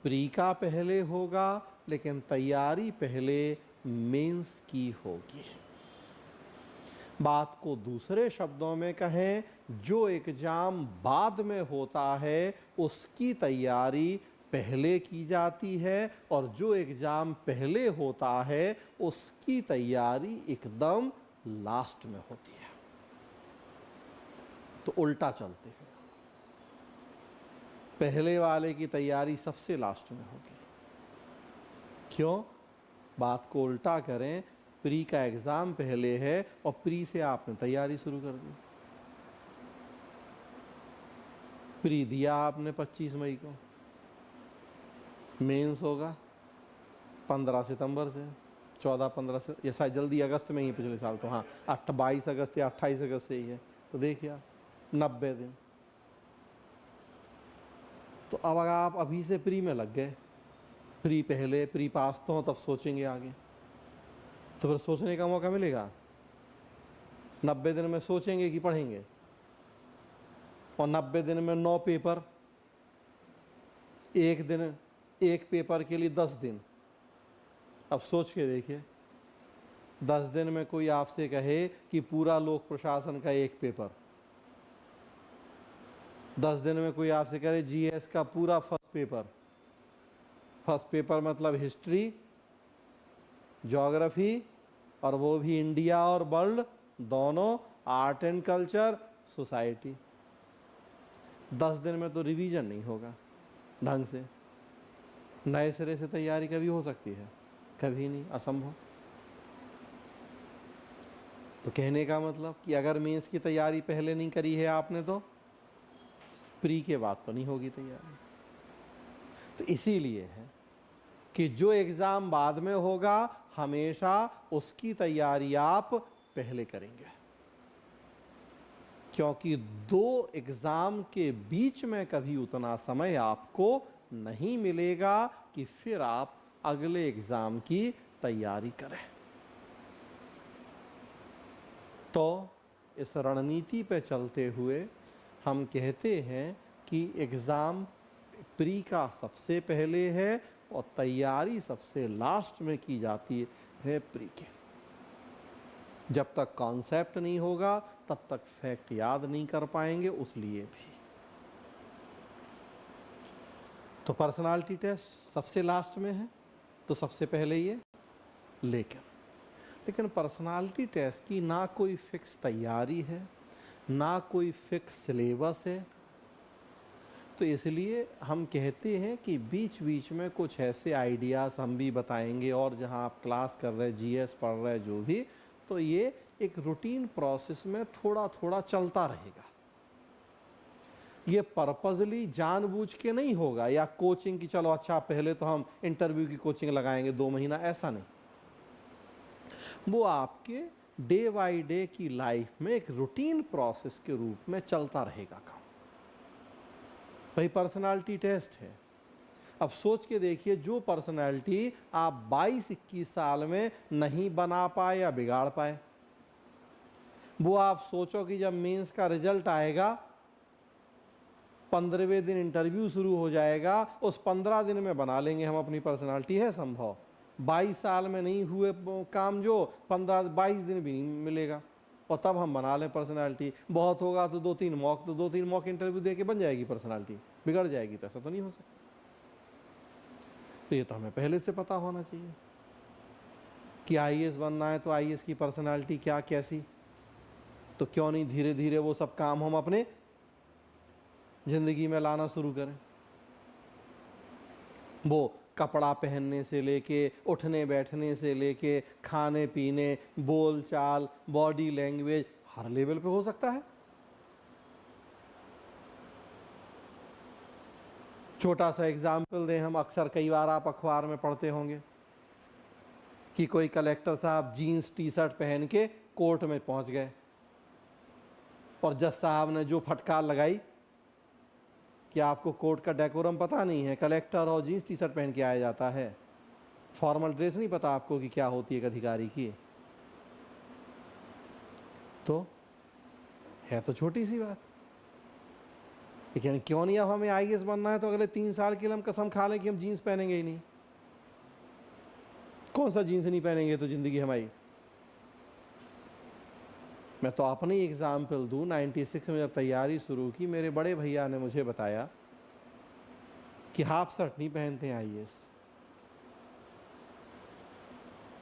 प्री का पहले होगा लेकिन तैयारी पहले मेंस की होगी। बात को दूसरे शब्दों में कहें, जो एग्जाम बाद में होता है उसकी तैयारी पहले की जाती है, और जो एग्जाम पहले होता है उसकी तैयारी एकदम लास्ट में होती है। तो उल्टा चलते हैं, पहले वाले की तैयारी सबसे लास्ट में होगी। क्यों? बात को उल्टा करें, प्री का एग्जाम पहले है और प्री से आपने तैयारी शुरू कर दी। प्री दिया आपने 25 मई को, मेंस होगा 15 सितंबर से, 14-15 से, या शायद जल्दी अगस्त में ही, पिछले साल तो हाँ 22 अगस्त या 28 अगस्त से ही है। तो देखिए आप 90 दिन। तो अब अगर आप अभी से प्री में लग गए, प्री पहले, प्री पास तो हो, तब सोचेंगे आगे, तो फिर सोचने का मौका मिलेगा। 90 दिन में सोचेंगे कि पढ़ेंगे, और 90 दिन में 9 पेपर, एक दिन एक पेपर के लिए 10 दिन। अब सोच के देखिए, 10 दिन में कोई आपसे कहे कि पूरा लोक प्रशासन का एक पेपर, 10 दिन में कोई आपसे कहे जीएस का पूरा फर्स्ट पेपर। फर्स्ट पेपर मतलब हिस्ट्री, ज्योग्राफी, और वो भी इंडिया और वर्ल्ड दोनों, आर्ट एंड कल्चर, सोसाइटी। 10 दिन में तो रिवीजन नहीं होगा ढंग से। नए सिरे से तैयारी कभी हो सकती है? कभी नहीं, असंभव। तो कहने का मतलब कि अगर मेंस की तैयारी पहले नहीं करी है आपने तो प्री के बाद तो नहीं होगी तैयारी। तो इसीलिए है कि जो एग्जाम बाद में होगा हमेशा उसकी तैयारी आप पहले करेंगे, क्योंकि दो एग्जाम के बीच में कभी उतना समय आपको नहीं मिलेगा कि फिर आप अगले एग्जाम की तैयारी करें। तो इस रणनीति पे चलते हुए हम कहते हैं कि एग्जाम प्री का सबसे पहले है और तैयारी सबसे लास्ट में की जाती है प्री के। जब तक कॉन्सेप्ट नहीं होगा तब तक फैक्ट याद नहीं कर पाएंगे, उसलिए भी। तो पर्सनालिटी टेस्ट सबसे लास्ट में है तो सबसे पहले ये। लेकिन पर्सनालिटी टेस्ट की ना कोई फिक्स तैयारी है, ना कोई फिक्स सिलेबस है। तो इसलिए हम कहते हैं कि बीच बीच में कुछ ऐसे आइडियाज़ हम भी बताएंगे, और जहां आप क्लास कर रहे, जीएस पढ़ रहे, जो भी, तो ये एक रूटीन प्रोसेस में थोड़ा थोड़ा चलता रहेगा। ये पर्पजली जानबूझ के नहीं होगा, या कोचिंग की चलो अच्छा पहले तो हम इंटरव्यू की कोचिंग लगाएंगे 2 महीना, ऐसा नहीं। वो आपके डे बाय डे की लाइफ में एक रूटीन प्रोसेस के रूप में चलता रहेगा काम। भाई पर्सनालिटी टेस्ट है, अब सोच के देखिए, जो पर्सनैलिटी आप 22-21 साल में नहीं बना पाए या बिगाड़ पाए, वो आप सोचो कि जब मेंस का रिजल्ट आएगा, 15वें दिन इंटरव्यू शुरू हो जाएगा, उस 15 दिन में बना लेंगे हम अपनी पर्सनालिटी। है संभव? 22 साल में नहीं हुए काम जो 15-22 दिन भी नहीं मिलेगा, और तब हम बना लें पर्सनालिटी। बहुत होगा तो 2-3 मॉक इंटरव्यू दे के बन जाएगी पर्सनालिटी, बिगड़ जाएगी तो ऐसा तो नहीं हो सकता। तो ये तो हमें पहले से पता होना चाहिए कि आईएएस बनना है तो आईएएस की पर्सनालिटी क्या, कैसी। तो क्यों नहीं धीरे धीरे वो सब काम हम अपने जिंदगी में लाना शुरू करें। वो कपड़ा पहनने से लेके, उठने बैठने से लेके, खाने पीने, बोल चाल, बॉडी लैंग्वेज, हर लेवल पे हो सकता है। छोटा सा एग्जाम्पल दें हम, अक्सर कई बार आप अखबार में पढ़ते होंगे कि कोई कलेक्टर साहब जीन्स टी शर्ट पहन के कोर्ट में पहुंच गए, और जज साहब ने जो फटकार लगाई कि आपको कोर्ट का डेकोरम पता नहीं है, कलेक्टर और जीन्स टी शर्ट पहन के आया जाता है, फॉर्मल ड्रेस नहीं पता आपको कि क्या होती है एक अधिकारी की। तो है तो छोटी सी बात, लेकिन क्यों नहीं अब हमें आईएएस बनना है तो अगले 3 साल के लिए हम कसम खा लें कि हम जीन्स पहनेंगे ही नहीं। कौन सा जीन्स नहीं पहनेंगे तो जिंदगी हमारी। मैं तो अपनी एग्जाम्पल दूं, 96 में जब तैयारी शुरू की, मेरे बड़े भैया ने मुझे बताया कि हाफ शर्ट नहीं पहनते हैं आईएएस।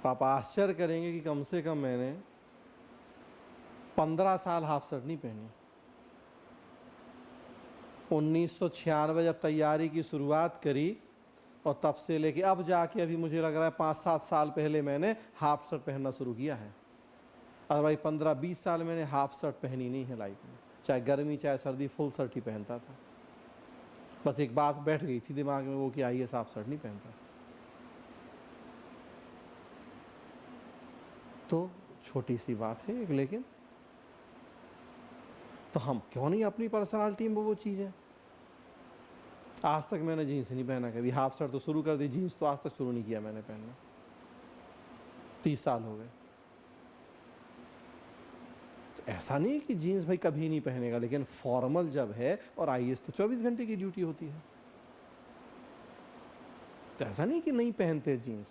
आप आश्चर्य करेंगे कि कम से कम मैंने 15 साल हाफ शर्ट नहीं पहनी। 1996 जब तैयारी की शुरुआत करी, और तब से लेके अब जाके अभी मुझे लग रहा है 5-7 साल पहले मैंने हाफ शर्ट पहनना शुरू किया है। और भाई 15-20 साल मैंने हाफ शर्ट पहनी नहीं है लाइफ में, चाहे गर्मी चाहे सर्दी, फुल शर्ट ही पहनता था। बस एक बात बैठ गई थी दिमाग में, वो कि आईएएस हाफ शर्ट नहीं पहनता। तो छोटी सी बात है, लेकिन तो हम क्यों नहीं अपनी पर्सनालिटी में वो चीज़ है। आज तक मैंने जीन्स नहीं पहना कभी, हाफ शर्ट तो शुरू कर दी, जीन्स तो आज तक शुरू नहीं किया मैंने पहनना। 30 साल हो गए। तो ऐसा नहीं कि जीन्स भाई कभी नहीं पहनेगा, लेकिन फॉर्मल जब है, और आईएएस तो 24 घंटे की ड्यूटी होती है, तो ऐसा नहीं कि नहीं पहनते जीन्स,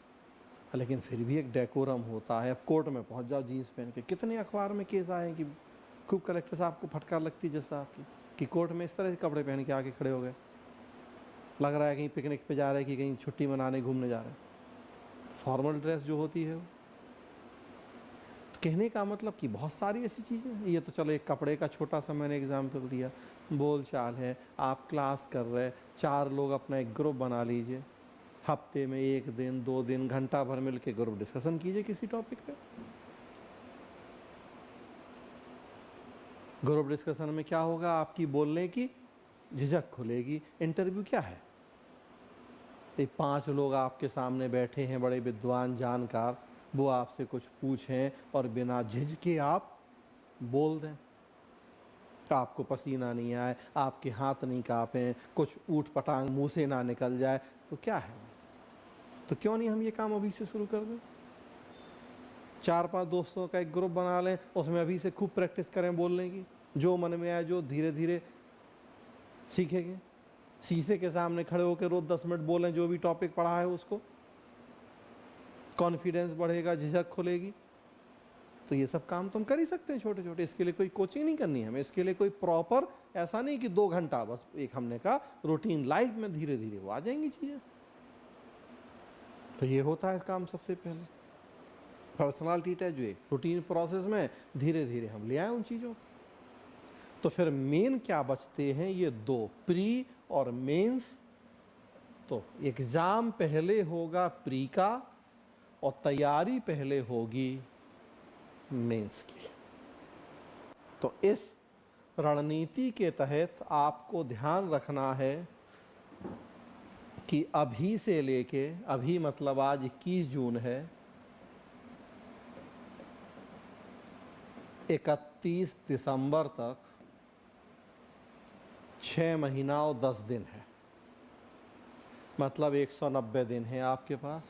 लेकिन फिर भी एक डेकोरम होता है। अब कोर्ट में पहुंच जाओ जीन्स पहन के, कितने अखबार में केस आए हैं कि खूब कलेक्टर साहब को फटकार लगती जैसा आपकी, कि कोर्ट में इस तरह के कपड़े पहन के आके खड़े हो गए, लग रहा है कहीं पिकनिक पे जा रहे हैं कि कहीं छुट्टी मनाने घूमने जा रहे हैं। फॉर्मल ड्रेस जो होती है वो, तो कहने का मतलब कि बहुत सारी ऐसी चीज़ें। ये तो चलो एक कपड़े का छोटा सा मैंने एग्जाम्पल दिया। बोल चाल है, आप क्लास कर रहे, 4 लोग अपना एक ग्रुप बना लीजिए, हफ्ते में 1 दिन 2 दिन घंटा भर मिल के ग्रुप डिस्कशन कीजिए किसी टॉपिक पे। ग्रुप डिस्कशन में क्या होगा, आपकी बोलने की झिझक खुलेगी। इंटरव्यू क्या है, ये 5 लोग आपके सामने बैठे हैं, बड़े विद्वान जानकार, वो आपसे कुछ पूछें और बिना झिझके आप बोल दें, आपको पसीना नहीं आए, आपके हाथ नहीं कांपें, कुछ ऊट पटांग मुंह से ना निकल जाए, तो क्या है। तो क्यों नहीं हम ये काम अभी से शुरू कर दें। 4-5 दोस्तों का एक ग्रुप बना लें, उसमें अभी से खूब प्रैक्टिस करें बोलने की, जो मन में आए, जो धीरे धीरे सीखेंगे। शीशे के सामने खड़े होकर रोज 10 मिनट बोलें, जो भी टॉपिक पढ़ा है उसको, कॉन्फिडेंस बढ़ेगा, झिझक खुलेगी। तो ये सब काम तुम कर ही सकते हैं छोटे छोटे। इसके लिए कोई कोचिंग नहीं करनी है हमें, इसके लिए कोई प्रॉपर ऐसा नहीं कि 2 घंटा, बस एक हमने कहा रूटीन लाइफ में धीरे धीरे वो आ जाएंगी चीज़ें। तो ये होता है काम सबसे पहले पर्सनालिटी टेस्ट, जो एक रूटीन प्रोसेस में धीरे धीरे हम ले आए उन चीज़ों। तो फिर मेन क्या बचते हैं, ये 2, प्री और मेंस। तो एग्जाम पहले होगा प्री का, और तैयारी पहले होगी मेंस की। तो इस रणनीति के तहत आपको ध्यान रखना है कि अभी से लेके, अभी मतलब आज 21 जून है, 31 दिसंबर तक 6 महीना और 10 दिन है। मतलब 190 दिन है आपके पास।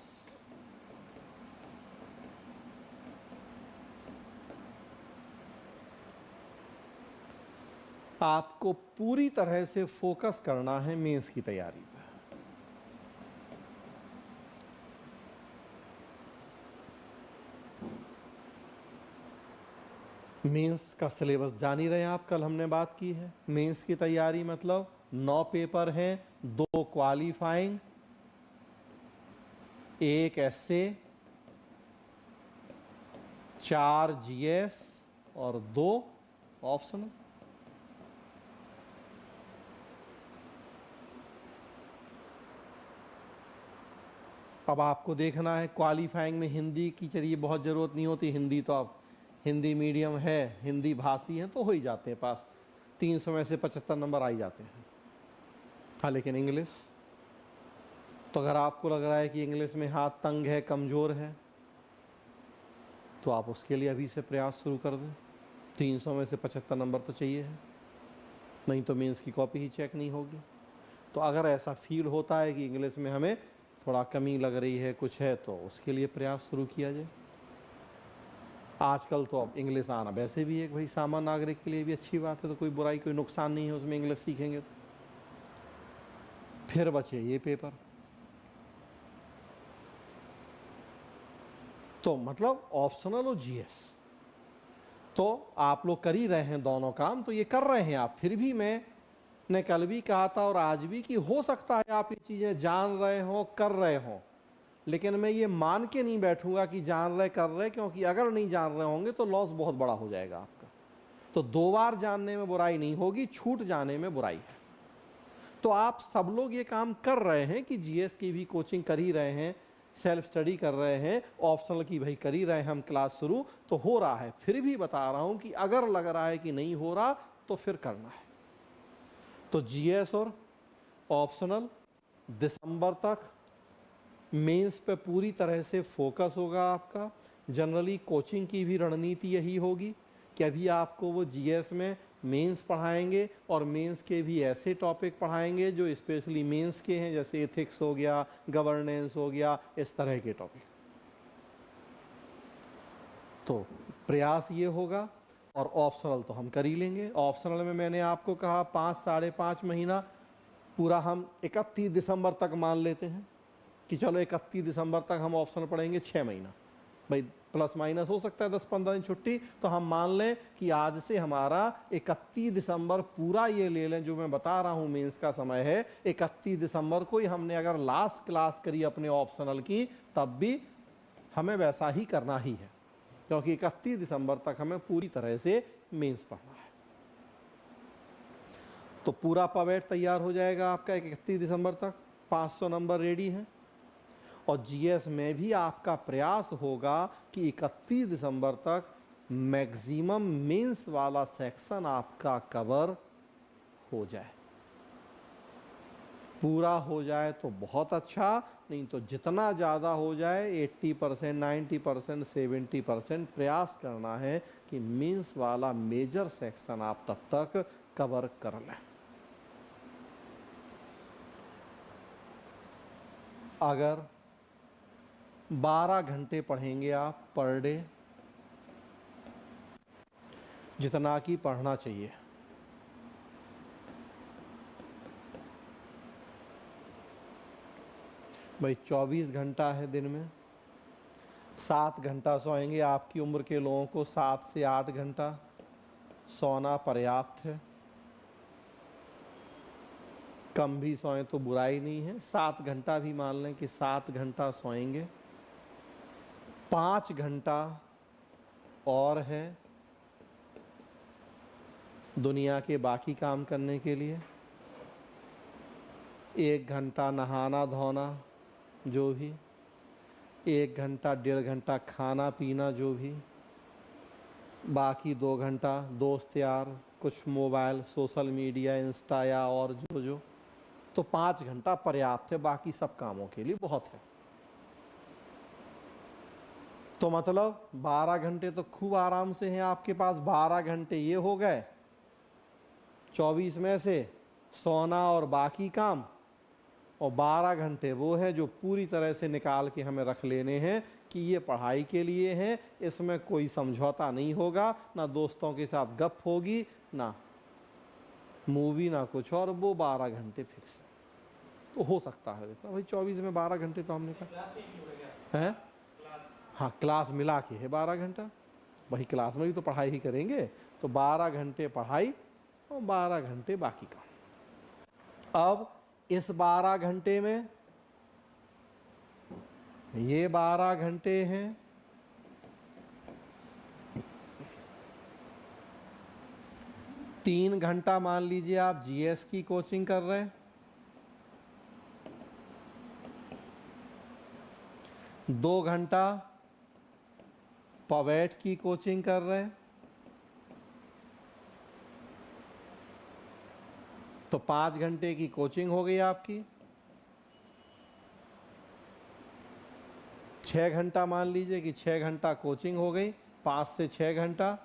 आपको पूरी तरह से फोकस करना है मेंस की तैयारी पर। मेंस का सिलेबस जान ही रहे हैं आप, कल हमने बात की है। मेंस की तैयारी मतलब 9 पेपर हैं, 2 क्वालिफाइंग, 1 एसए, 4 जीएस और 2 ऑप्शनल। अब आपको देखना है क्वालिफाइंग में हिंदी की चलिए बहुत ज़रूरत नहीं होती, हिंदी तो आप हिंदी मीडियम है, हिंदी भाषी हैं तो हो ही जाते हैं पास, 300 में से 75 नंबर आ ही जाते हैं। हाँ लेकिन इंग्लिश तो अगर आपको लग रहा है कि इंग्लिश में हाथ तंग है, कमज़ोर है, तो आप उसके लिए अभी से प्रयास शुरू कर दें। 300 में से 75 नंबर तो चाहिए है, नहीं तो मेंस की कॉपी ही चेक नहीं होगी। तो अगर ऐसा फील होता है कि इंग्लिश में हमें थोड़ा कमी लग रही है, कुछ है, तो उसके लिए प्रयास शुरू किया जाए। आजकल तो अब इंग्लिश आना वैसे भी एक भाई सामान्य नागरिक के लिए भी अच्छी बात है, तो कोई बुराई कोई नुकसान नहीं है उसमें, इंग्लिश सीखेंगे तो। फिर बचे ये पेपर, तो मतलब ऑप्शनल और जीएस तो आप लोग कर ही रहे हैं दोनों काम, तो ये कर रहे हैं आप। फिर भी मैंने कल भी कहा था और आज भी कि हो सकता है आप ये चीज़ें जान रहे हो, कर रहे हो, लेकिन मैं ये मान के नहीं बैठूंगा कि जान रहे कर रहे, क्योंकि अगर नहीं जान रहे होंगे तो लॉस बहुत बड़ा हो जाएगा आपका। तो 2 बार जानने में बुराई नहीं होगी, छूट जाने में बुराई है। तो आप सब लोग ये काम कर रहे हैं कि जीएस की भी कोचिंग कर ही रहे हैं, सेल्फ स्टडी कर रहे हैं, ऑप्शनल की भाई कर ही रहे हैं हम क्लास शुरू, तो हो रहा है। फिर भी बता रहा हूं कि अगर लग रहा है कि नहीं हो रहा तो फिर करना है। तो जीएस और ऑप्शनल दिसंबर तक मेंस पे पूरी तरह से फोकस होगा आपका। जनरली कोचिंग की भी रणनीति यही होगी कि अभी आपको वो जीएस में मेंस पढ़ाएंगे और मेंस के भी ऐसे टॉपिक पढ़ाएंगे जो स्पेशली मेंस के हैं, जैसे एथिक्स हो गया, गवर्नेंस हो गया, इस तरह के टॉपिक। तो प्रयास ये होगा। और ऑप्शनल तो हम कर ही लेंगे। ऑप्शनल में मैंने आपको कहा 5 साढ़े 5 महीना पूरा हम 31 दिसंबर तक मान लेते हैं कि चलो 31 दिसंबर तक हम ऑप्शनल पढ़ेंगे, 6 महीना भाई, प्लस माइनस हो सकता है 10-15 दिन छुट्टी, तो हम मान लें कि आज से हमारा 31 दिसंबर पूरा ये ले लें जो मैं बता रहा हूँ मेंस का समय है। 31 दिसंबर को ही हमने अगर लास्ट क्लास करी अपने ऑप्शनल की, तब भी हमें वैसा ही करना ही है, क्योंकि 31 दिसंबर तक हमें पूरी तरह से मेंस पढ़ना है। तो पूरा पवेट तैयार हो जाएगा आपका 31 दिसंबर तक, 500 नंबर रेडी हैं। और जीएस में भी आपका प्रयास होगा कि 31 दिसंबर तक मैक्सिमम मेंस वाला सेक्शन आपका कवर हो जाए। पूरा हो जाए तो बहुत अच्छा, नहीं तो जितना ज़्यादा हो जाए 80%, 90%, 70% प्रयास करना है कि मेंस वाला मेजर सेक्शन आप तब तक कवर कर लें। अगर 12 घंटे पढ़ेंगे आप पर डे, जितना कि पढ़ना चाहिए, भाई 24 घंटा है दिन में, 7 घंटा सोएंगे। आपकी उम्र के लोगों को 7 से 8 घंटा सोना पर्याप्त है, कम भी सोएं तो बुराई नहीं है। 7 घंटा भी मान लें कि 7 घंटा सोएंगे। 5 घंटा और है दुनिया के बाकी काम करने के लिए। 1 घंटा नहाना धोना जो भी, 1 घंटा 1.5 घंटा खाना पीना जो भी, बाकी 2 घंटा दोस्त यार, कुछ मोबाइल, सोशल मीडिया, इंस्टा या और जो, तो 5 घंटा पर्याप्त है, बाकी सब कामों के लिए बहुत है। तो मतलब 12 घंटे तो खूब आराम से हैं आपके पास। 12 घंटे ये हो गए, 24 में से सोना और बाकी काम, और 12 घंटे वो हैं जो पूरी तरह से निकाल के हमें रख लेने हैं कि ये पढ़ाई के लिए हैं, इसमें कोई समझौता नहीं होगा, ना दोस्तों के साथ गप होगी, ना मूवी, ना कुछ और। वो 12 घंटे फिक्स तो हो सकता है भाई 24 में 12 घंटे तो हमने कहा है। हाँ, क्लास मिला के है 12 घंटा, वही क्लास में भी तो पढ़ाई ही करेंगे, तो 12 घंटे पढ़ाई और 12 घंटे बाकी का। अब इस 12 घंटे में ये 12 घंटे हैं, तीन घंटा मान लीजिए आप जीएस की कोचिंग कर रहे हैं, 2 घंटा पवेट की कोचिंग कर रहे हैं, तो 5 घंटे की कोचिंग हो गई आपकी। 6 घंटा मान लीजिए कि 6 घंटा कोचिंग हो गई, 5 से 6 घंटा,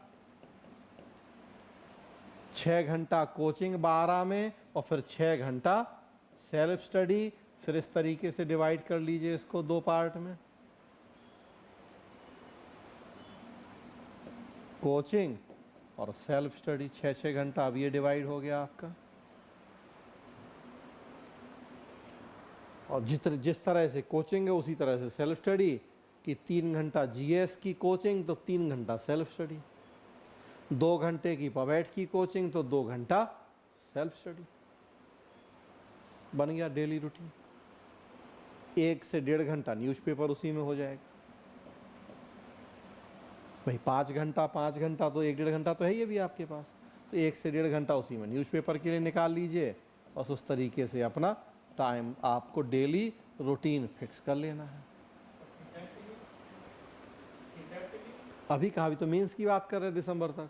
6 घंटा कोचिंग 12 में और फिर 6 घंटा सेल्फ स्टडी। फिर इस तरीके से डिवाइड कर लीजिए इसको 2 पार्ट में, कोचिंग और सेल्फ स्टडी 6-6 घंटा। अब ये डिवाइड हो गया आपका। और जिस तरह से कोचिंग है उसी तरह से सेल्फ स्टडी कि 3 घंटा जीएस की कोचिंग तो 3 घंटा सेल्फ स्टडी, 2 घंटे की पवेट की कोचिंग तो 2 घंटा सेल्फ स्टडी। बन गया डेली रूटीन। 1 से 1.5 घंटा न्यूज़पेपर उसी में हो जाएगा भाई। 5 घंटा 5 घंटा तो 1-1.5 घंटा तो है ही अभी आपके पास, तो 1 से 1.5 घंटा उसी में न्यूज़पेपर के लिए निकाल लीजिए। और उस तरीके से अपना टाइम आपको डेली रूटीन फिक्स कर लेना है। अभी कहाँ, अभी तो मेंस की बात कर रहे हैं दिसंबर तक,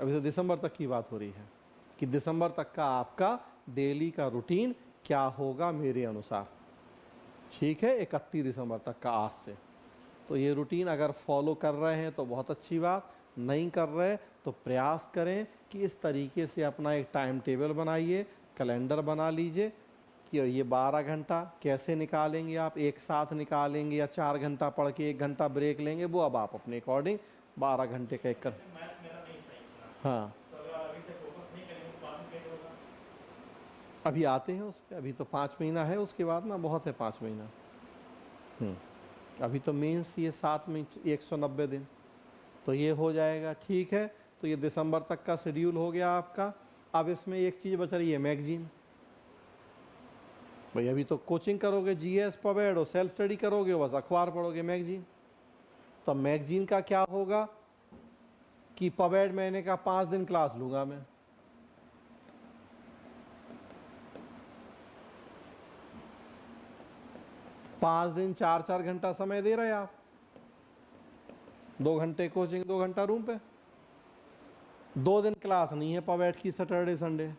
अभी तो दिसंबर तक की बात हो रही है कि दिसंबर तक का आपका डेली का रूटीन क्या होगा मेरे अनुसार। ठीक है, 31 दिसंबर तक का आज से। तो ये रूटीन अगर फॉलो कर रहे हैं तो बहुत अच्छी बात, नहीं कर रहे तो प्रयास करें कि इस तरीके से अपना एक टाइम टेबल बनाइए, कैलेंडर बना लीजिए कि ये 12 घंटा कैसे निकालेंगे आप, एक साथ निकालेंगे या 4 घंटा पढ़ के 1 घंटा ब्रेक लेंगे, वो अब आप अपने अकॉर्डिंग 12 घंटे का एक कर। हाँ, अभी आते हैं उस पर, अभी तो 5 महीना है, उसके बाद ना बहुत है 5 महीना। अभी तो मेंस ये 7 में 190 दिन, तो ये हो जाएगा। ठीक है, तो ये दिसंबर तक का शेड्यूल हो गया आपका। अब इसमें एक चीज़ बच रही है, मैगजीन। भाई अभी तो कोचिंग करोगे, जीएस पवेट और सेल्फ स्टडी करोगे, बस अखबार पढ़ोगे, मैगजीन। तो मैगजीन का क्या होगा कि पवेट मैंने कहा 5 दिन क्लास लूँगा मैं, पाँच दिन 4-4 घंटा समय दे रहे आप, 2 घंटे कोचिंग 2 घंटा रूम पे, 2 दिन क्लास नहीं है पवेट की, सैटरडे संडे,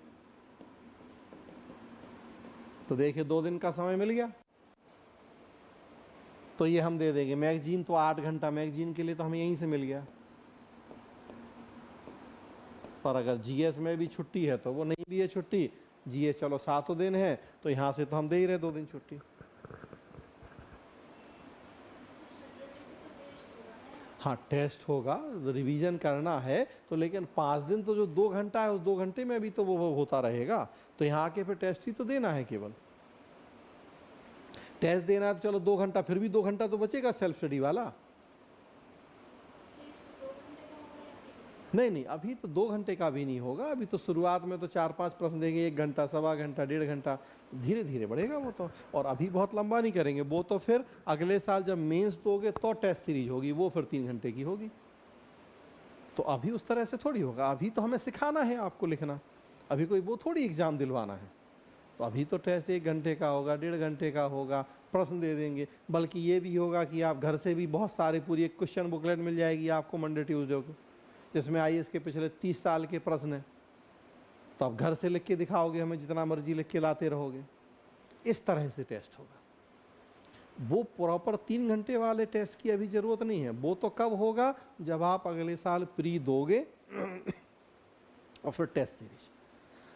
तो देखिए 2 दिन का समय मिल गया। तो ये हम दे देंगे। मैगजीन तो 8 घंटा मैगजीन के लिए तो हमें यहीं से मिल गया। पर अगर जीएस में भी छुट्टी है तो वो नहीं भी है छुट्टी, जीएस चलो 7 दिन है तो यहाँ से तो हम दे ही रहे 2 दिन छुट्टी। हाँ, टेस्ट होगा, रिवीजन करना है तो, लेकिन 5 दिन तो जो 2 घंटा है उस 2 घंटे में भी तो वो होता रहेगा। तो यहाँ के फिर टेस्ट ही तो देना है, केवल टेस्ट देना है तो चलो 2 घंटा, फिर भी 2 घंटा तो बचेगा सेल्फ स्टडी वाला। नहीं, अभी तो 2 घंटे का भी नहीं होगा। अभी तो शुरुआत में तो 4-5 प्रश्न देंगे, 1 घंटा, सवा घंटा, 1.5 घंटा, धीरे धीरे बढ़ेगा वो तो। और अभी बहुत लंबा नहीं करेंगे वो तो, फिर अगले साल जब मेंस दोगे तो टेस्ट सीरीज होगी, वो फिर 3 घंटे की होगी। तो अभी उस तरह से थोड़ी होगा। अभी तो हमें सिखाना है आपको लिखना, अभी कोई वो थोड़ी एग्ज़ाम दिलवाना है। तो अभी तो टेस्ट 1 घंटे का होगा, 1.5 घंटे का होगा, प्रश्न दे देंगे। बल्कि ये भी होगा कि आप घर से भी बहुत सारे, पूरी एक क्वेश्चन बुकलेट मिल जाएगी आपको मंडे ट्यूसडे को, जिसमें आईएएस के पिछले 30 साल के प्रश्न हैं। तो आप घर से लिख के दिखाओगे, हमें जितना मर्जी लिख के लाते रहोगे। इस तरह से टेस्ट होगा। वो प्रॉपर 3 घंटे वाले टेस्ट की अभी ज़रूरत नहीं है। वो तो कब होगा, जब आप अगले साल प्री दोगे और फिर टेस्ट सीरीज।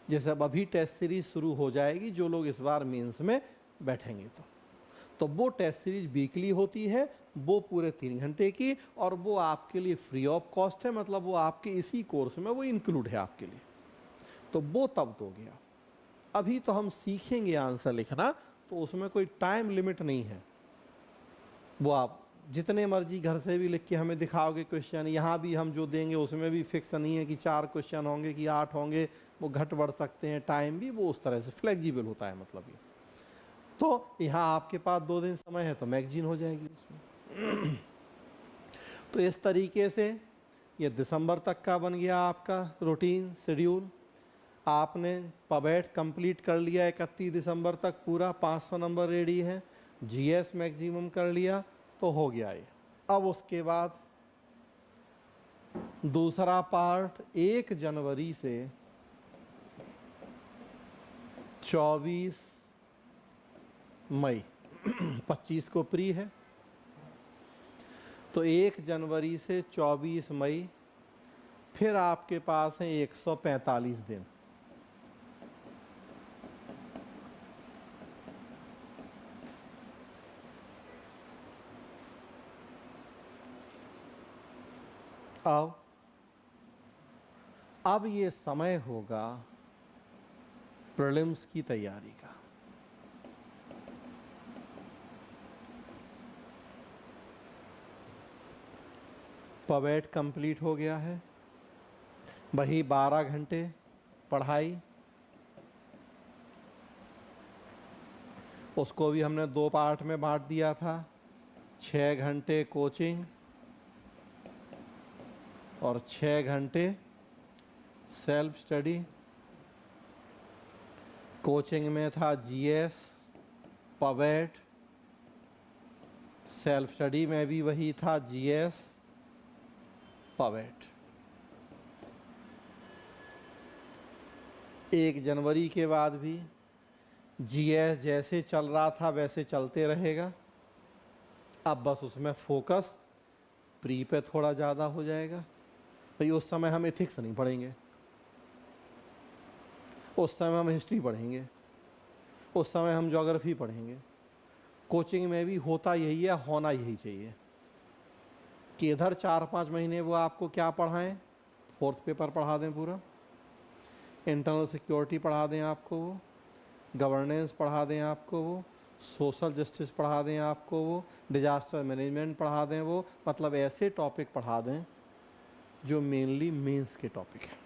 जैसे अब अभी टेस्ट सीरीज शुरू हो जाएगी, जो लोग इस बार मेंस में बैठेंगे तो वो टेस्ट सीरीज वीकली होती है, वो पूरे 3 घंटे की, और वो आपके लिए फ्री ऑफ कॉस्ट है, मतलब वो आपके इसी कोर्स में वो इंक्लूड है आपके लिए, तो वो तब दोगे आप। अभी तो हम सीखेंगे आंसर लिखना, तो उसमें कोई टाइम लिमिट नहीं है, वो आप जितने मर्जी घर से भी लिख के हमें दिखाओगे क्वेश्चन, यहाँ भी हम जो देंगे उसमें भी फिक्स नहीं है कि 4 क्वेश्चन होंगे कि 8 होंगे, वो घट बढ़ सकते हैं, टाइम भी वो उस तरह से फ्लेक्सिबल होता है मतलब ये। तो यहाँ आपके पास 2 दिन समय है तो मैगजीन हो जाएगी उसमें। तो इस तरीके से ये दिसंबर तक का बन गया आपका रूटीन शेड्यूल। आपने पबैट कंप्लीट कर लिया 31 दिसंबर तक पूरा, 500 नंबर रेडी है, जीएस मैक्सिमम कर लिया, तो हो गया ये। अब उसके बाद दूसरा पार्ट 1 जनवरी से 24 मई 25 को प्री है, तो 1 जनवरी से 24 मई फिर आपके पास है 145 दिन। अब ये समय होगा प्रीलिम्स की तैयारी का। पबैट कंप्लीट हो गया है, वही 12 घंटे पढ़ाई, उसको भी हमने 2 पार्ट में बांट दिया था, 6 घंटे कोचिंग और 6 घंटे सेल्फ स्टडी। कोचिंग में था जीएस, पबैट, सेल्फ स्टडी में भी वही था जीएस, पबैट। 1 जनवरी के बाद भी जीएस जैसे चल रहा था वैसे चलते रहेगा, अब बस उसमें फोकस प्री पे थोड़ा ज़्यादा हो जाएगा। भाई उस समय हम एथिक्स नहीं पढ़ेंगे, उस समय हम हिस्ट्री पढ़ेंगे, उस समय हम ज्योग्राफी पढ़ेंगे। कोचिंग में भी होता यही है, होना यही चाहिए कि इधर 4-5 महीने वो आपको क्या पढ़ाएं, 4th पेपर पढ़ा दें पूरा, इंटरनल सिक्योरिटी पढ़ा दें आपको वो, गवर्नेंस पढ़ा दें आपको वो, सोशल जस्टिस पढ़ा दें आपको वो, डिजास्टर मैनेजमेंट पढ़ा दें वो, मतलब ऐसे टॉपिक पढ़ा दें जो मेनली मेंस के टॉपिक हैं।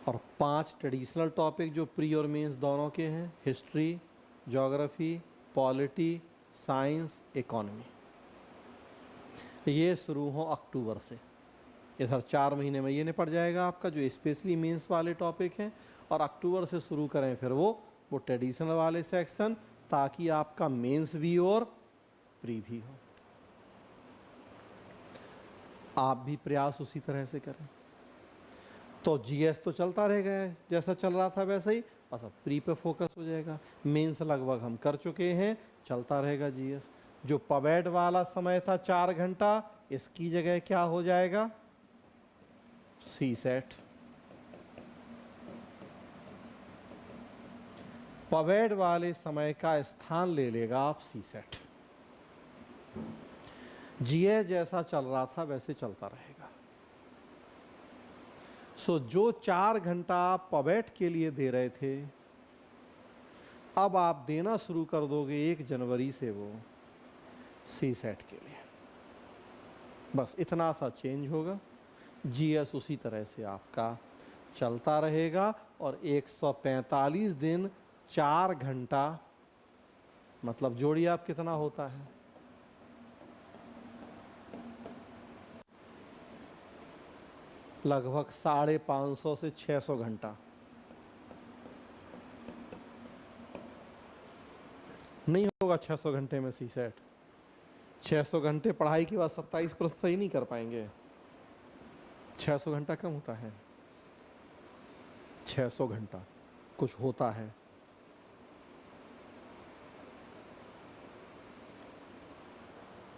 और 5 ट्रेडिशनल टॉपिक जो प्री और मेंस दोनों के हैं, history, geography, polity, science, economy, ये शुरू हो अक्टूबर से। इधर 4 महीने में ये निपट जाएगा आपका जो स्पेशली मेंस वाले टॉपिक हैं, और अक्टूबर से शुरू करें फिर वो ट्रेडिशनल वाले सेक्शन, ताकि आपका मेंस भी और प्री भी हो। आप भी प्रयास उसी तरह से करें। तो जीएस तो चलता रहेगा जैसा चल रहा था वैसे ही, बस अब प्री पे फोकस हो जाएगा। मेंस लगभग हम कर चुके हैं, चलता रहेगा जीएस। जो पबैट वाला समय था 4 घंटा, इसकी जगह क्या हो जाएगा, सी सेट। पबैट वाले समय का स्थान ले लेगा आप सी सेट। जीएस जैसा चल रहा था वैसे चलता रहेगा। सो जो 4 घंटा आप पबैट के लिए दे रहे थे, अब आप देना शुरू कर दोगे 1 जनवरी से वो सी सेट के लिए। बस इतना सा चेंज होगा, जीएस उसी तरह से आपका चलता रहेगा। और 145 दिन 4 घंटा, मतलब जोड़िए आप कितना होता है, लगभग 550 से 600 घंटा। नहीं होगा 600 घंटे में सी सेट। 600 घंटे पढ़ाई के बाद 27% सही नहीं कर पाएंगे, 600 घंटा कम होता है, 600 घंटा कुछ होता है।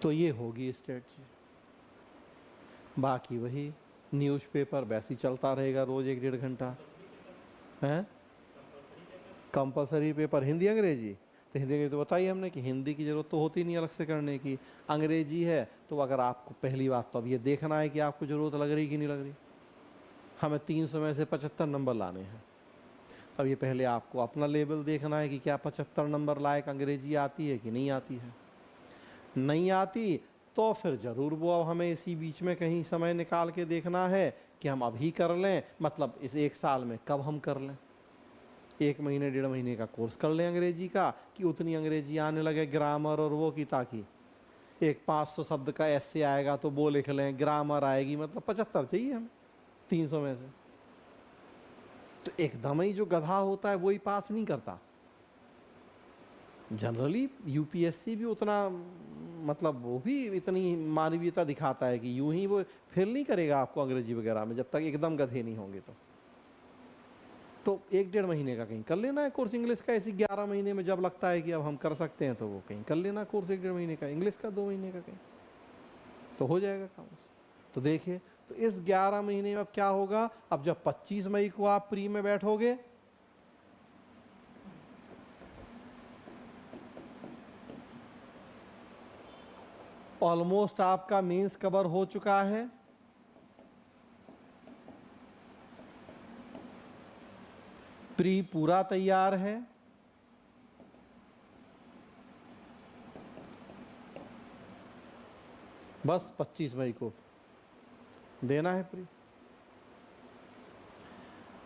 तो ये होगी स्ट्रेटजी। बाकी वही न्यूज़पेपर वैसे ही चलता रहेगा रोज़ 1-1.5 घंटा। हैं? कंपलसरी पेपर हिंदी अंग्रेजी? तो हिंदी अंग्रेजी तो बताइए हमने कि हिंदी की ज़रूरत तो होती नहीं अलग से करने की। अंग्रेजी है तो अगर आपको, पहली बात तो अब ये देखना है कि आपको ज़रूरत लग रही कि नहीं लग रही। हमें 300 में से 75 नंबर लाने हैं। अब ये पहले आपको अपना लेवल देखना है कि क्या 75 नंबर लायक अंग्रेजी आती है कि नहीं आती है। नहीं आती तो फिर ज़रूर वो अब हमें इसी बीच में कहीं समय निकाल के देखना है कि हम अभी कर लें, मतलब इस 1 साल में कब हम कर लें। 1 महीने 1.5 महीने का कोर्स कर लें अंग्रेजी का, कि उतनी अंग्रेजी आने लगे ग्रामर और वो की, ताकि एक 500 शब्द का ऐसे आएगा तो वो लिख लें, ग्रामर आएगी, मतलब 75 चाहिए हमें 300 में से। तो एकदम ही जो गधा होता है वही पास नहीं करता। जनरली यूपीएससी भी उतना, मतलब वो भी इतनी मानवीयता दिखाता है कि यूं ही वो फेल नहीं करेगा आपको अंग्रेजी वगैरह में, जब तक एकदम गधे नहीं होंगे। तो 1-1.5 महीने का कहीं कर लेना है कोर्स इंग्लिश का। ऐसी 11 महीने में जब लगता है कि अब हम कर सकते हैं तो वो कहीं कर लेना कोर्स 1-1.5 महीने का, इंग्लिश का 2 महीने का कहीं, तो हो जाएगा काम। तो देखिए, तो इस 11 महीने में अब क्या होगा, अब जब 25 मई को आप प्री में बैठोगे, ऑलमोस्ट आपका मेंस कवर हो चुका है। प्री पूरा तैयार है। बस 25 मई को देना है प्री।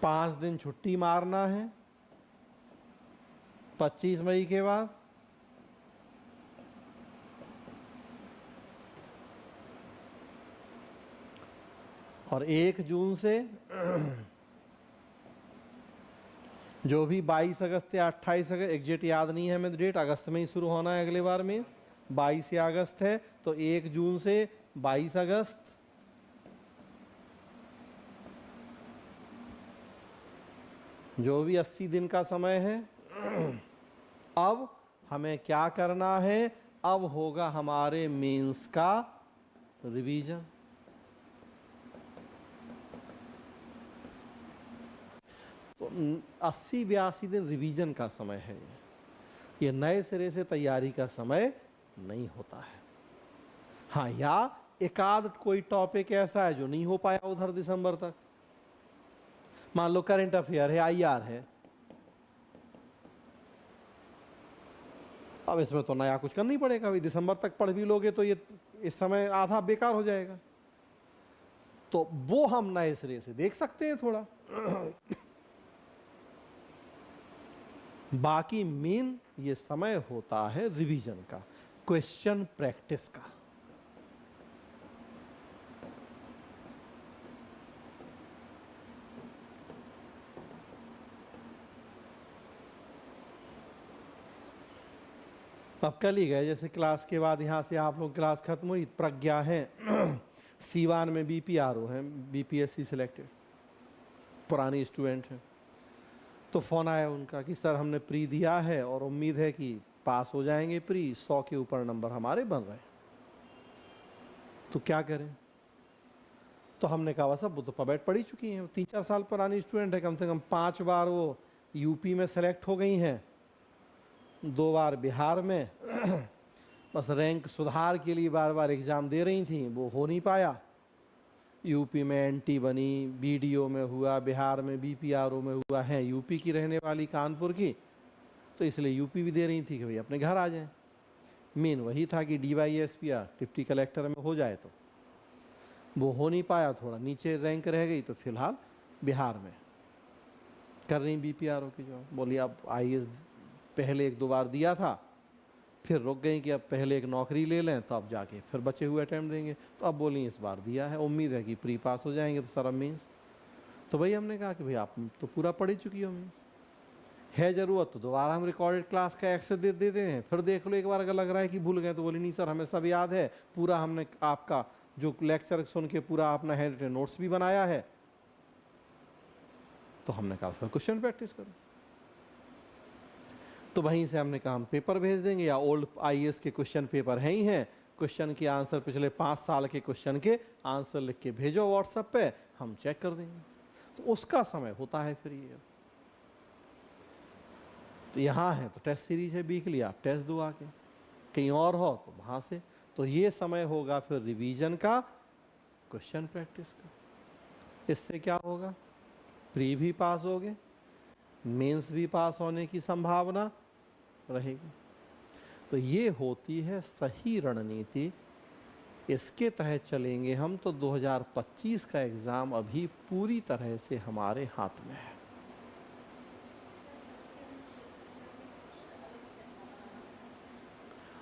5 दिन छुट्टी मारना है 25 मई के बाद। और 1 जून से जो भी 22 अगस्त या 28 अगस्त, एग्जैक्ट याद नहीं है हमें डेट, अगस्त में ही शुरू होना है अगले बार में, 22 या अगस्त है, तो 1 जून से 22 अगस्त जो भी 80 दिन का समय है। अब हमें क्या करना है, अब होगा हमारे मेंस का रिवीजन। तो 80-82 दिन रिवीजन का समय है। ये नए सिरे से तैयारी का समय नहीं होता है। हाँ, या एकाध कोई टॉपिक ऐसा है जो नहीं हो पाया उधर दिसंबर तक, मान लो करंट अफेयर है, आईआर है, अब इसमें तो नया कुछ करना ही पड़ेगा। भाई दिसंबर तक पढ़ भी लोगे तो ये इस समय आधा बेकार हो जाएगा, तो वो हम नए सिरे से देख सकते हैं थोड़ा। बाकी मेन ये समय होता है रिवीजन का, क्वेश्चन प्रैक्टिस का। अब कल ही गए, जैसे क्लास के बाद यहाँ से आप लोग क्लास खत्म हुई, प्रज्ञा है सीवान में बीपीआरओ है, बीपीएससी सिलेक्टेड, पुरानी स्टूडेंट है। तो फ़ोन आया उनका कि सर हमने प्री दिया है और उम्मीद है कि पास हो जाएंगे प्री, 100 के ऊपर नंबर हमारे बन रहे हैं, तो क्या करें। तो हमने कहा बस अब वो तो पबैठ पड़ी चुकी हैं, 3-4 साल पुरानी स्टूडेंट है, कम से कम 5 बार वो यूपी में सेलेक्ट हो गई हैं, 2 बार बिहार में। बस रैंक सुधार के लिए बार बार एग्ज़ाम दे रही थी, वो हो नहीं पाया। यूपी में एनटी बनी, बीडीओ में हुआ, बिहार में बीपीआरओ में हुआ है, यूपी की रहने वाली कानपुर की, तो इसलिए यूपी भी दे रही थी कि भाई अपने घर आ जाएं। मेन वही था कि डीवाईएसपी या डिप्टी कलेक्टर में हो जाए, तो वो हो नहीं पाया, थोड़ा नीचे रैंक रह गई, तो फिलहाल बिहार में कर रही बीपीआरओ की जॉब। बोली अब आईएएस पहले 1-2 बार दिया था, फिर रुक गई कि अब पहले एक नौकरी ले लें, तो अब जाके फिर बचे हुए अटैम्प्ट देंगे। तो अब बोली इस बार दिया है, उम्मीद है कि प्री पास हो जाएंगे, तो सर अब मीन्स। तो भाई हमने कहा कि भाई आप तो पूरा पढ़ी चुकी हो, मीन्स है ज़रूरत तो दोबारा हम रिकॉर्डेड क्लास का एक्सेस दे देते हैं, फिर देख लो एक बार अगर लग रहा है कि भूल गए, तो बोली नहीं सर हमें सब याद है, पूरा हमने आपका जो लेक्चर सुन के पूरा अपना हैंड रिटन नोट्स भी बनाया है। तो हमने कहा फिर क्वेश्चन प्रैक्टिस करो। तो वहीं से हमने कहा हम पेपर भेज देंगे, या ओल्ड आईएएस के क्वेश्चन पेपर हैं ही हैं, क्वेश्चन के आंसर, पिछले 5 साल के क्वेश्चन के आंसर लिख के भेजो व्हाट्सएप पे, हम चेक कर देंगे। तो उसका समय होता है फिर ये। तो यहाँ है तो टेस्ट सीरीज है वीकली, आप टेस्ट दो आके, कहीं और हो तो वहाँ से। तो ये समय होगा फिर रिवीजन का, क्वेश्चन प्रैक्टिस का। इससे क्या होगा, प्री भी पास होगे, मेंस भी पास होने की संभावना रहेगी। तो ये होती है सही रणनीति। इसके तहत चलेंगे हम तो 2025 का एग्ज़ाम अभी पूरी तरह से हमारे हाथ में है।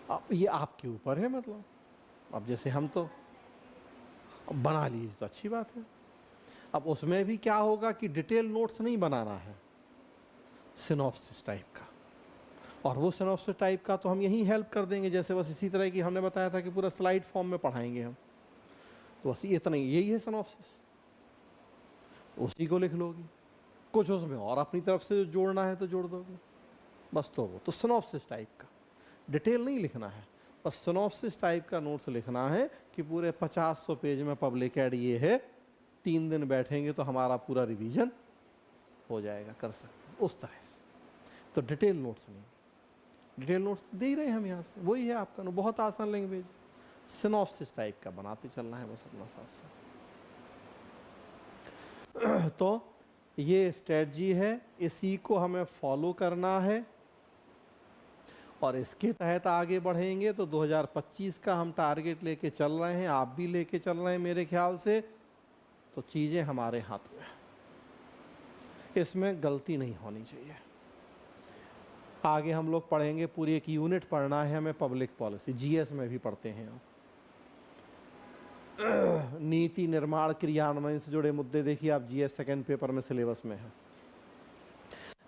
अब ये आपके ऊपर है, मतलब अब जैसे हम तो बना लीजिए तो अच्छी बात है। अब उसमें भी क्या होगा कि डिटेल नोट्स नहीं बनाना है, सिनॉप्सिस टाइप का। और वो सिनॉप्सिस टाइप का तो हम यहीं हेल्प कर देंगे, जैसे बस इसी तरह की हमने बताया था कि पूरा स्लाइड फॉर्म में पढ़ाएंगे हम। तो बस इतना ही, यही है सिनॉप्सिस, उसी को लिख लोगी। कुछ उसमें और अपनी तरफ से जोड़ना है तो जोड़ दोगे, बस। तो वो तो सिनॉप्सिस टाइप का, डिटेल नहीं लिखना है, बस सिनॉप्सिस टाइप का नोट्स लिखना है कि पूरे 50-100 पेज में पब्लिक एड ये है, 3 दिन बैठेंगे तो हमारा पूरा रिवीजन हो जाएगा, कर सकते उस तरह से। तो डिटेल नोट्स नहीं, डिटेल नोट्स दे ही रहे हैं हम यहाँ से, वही है आपका। बहुत आसान लैंग्वेज, सिनॉप्सिस टाइप का बनाते चलना है बस अपना साथ साथ। तो ये स्ट्रेटजी है, इसी को हमें फॉलो करना है और इसके तहत आगे बढ़ेंगे। तो 2025 का हम टारगेट लेके चल रहे हैं, आप भी लेके चल रहे हैं मेरे ख्याल से। तो चीज़ें हमारे हाथ में, इसमें गलती नहीं होनी चाहिए। आगे हम लोग पढ़ेंगे, पूरी एक यूनिट पढ़ना है हमें पब्लिक पॉलिसी, जीएस में भी पढ़ते हैं हम। नीति निर्माण क्रियान्वयन से जुड़े मुद्दे देखिए आप, जीएस सेकंड पेपर में सिलेबस में है।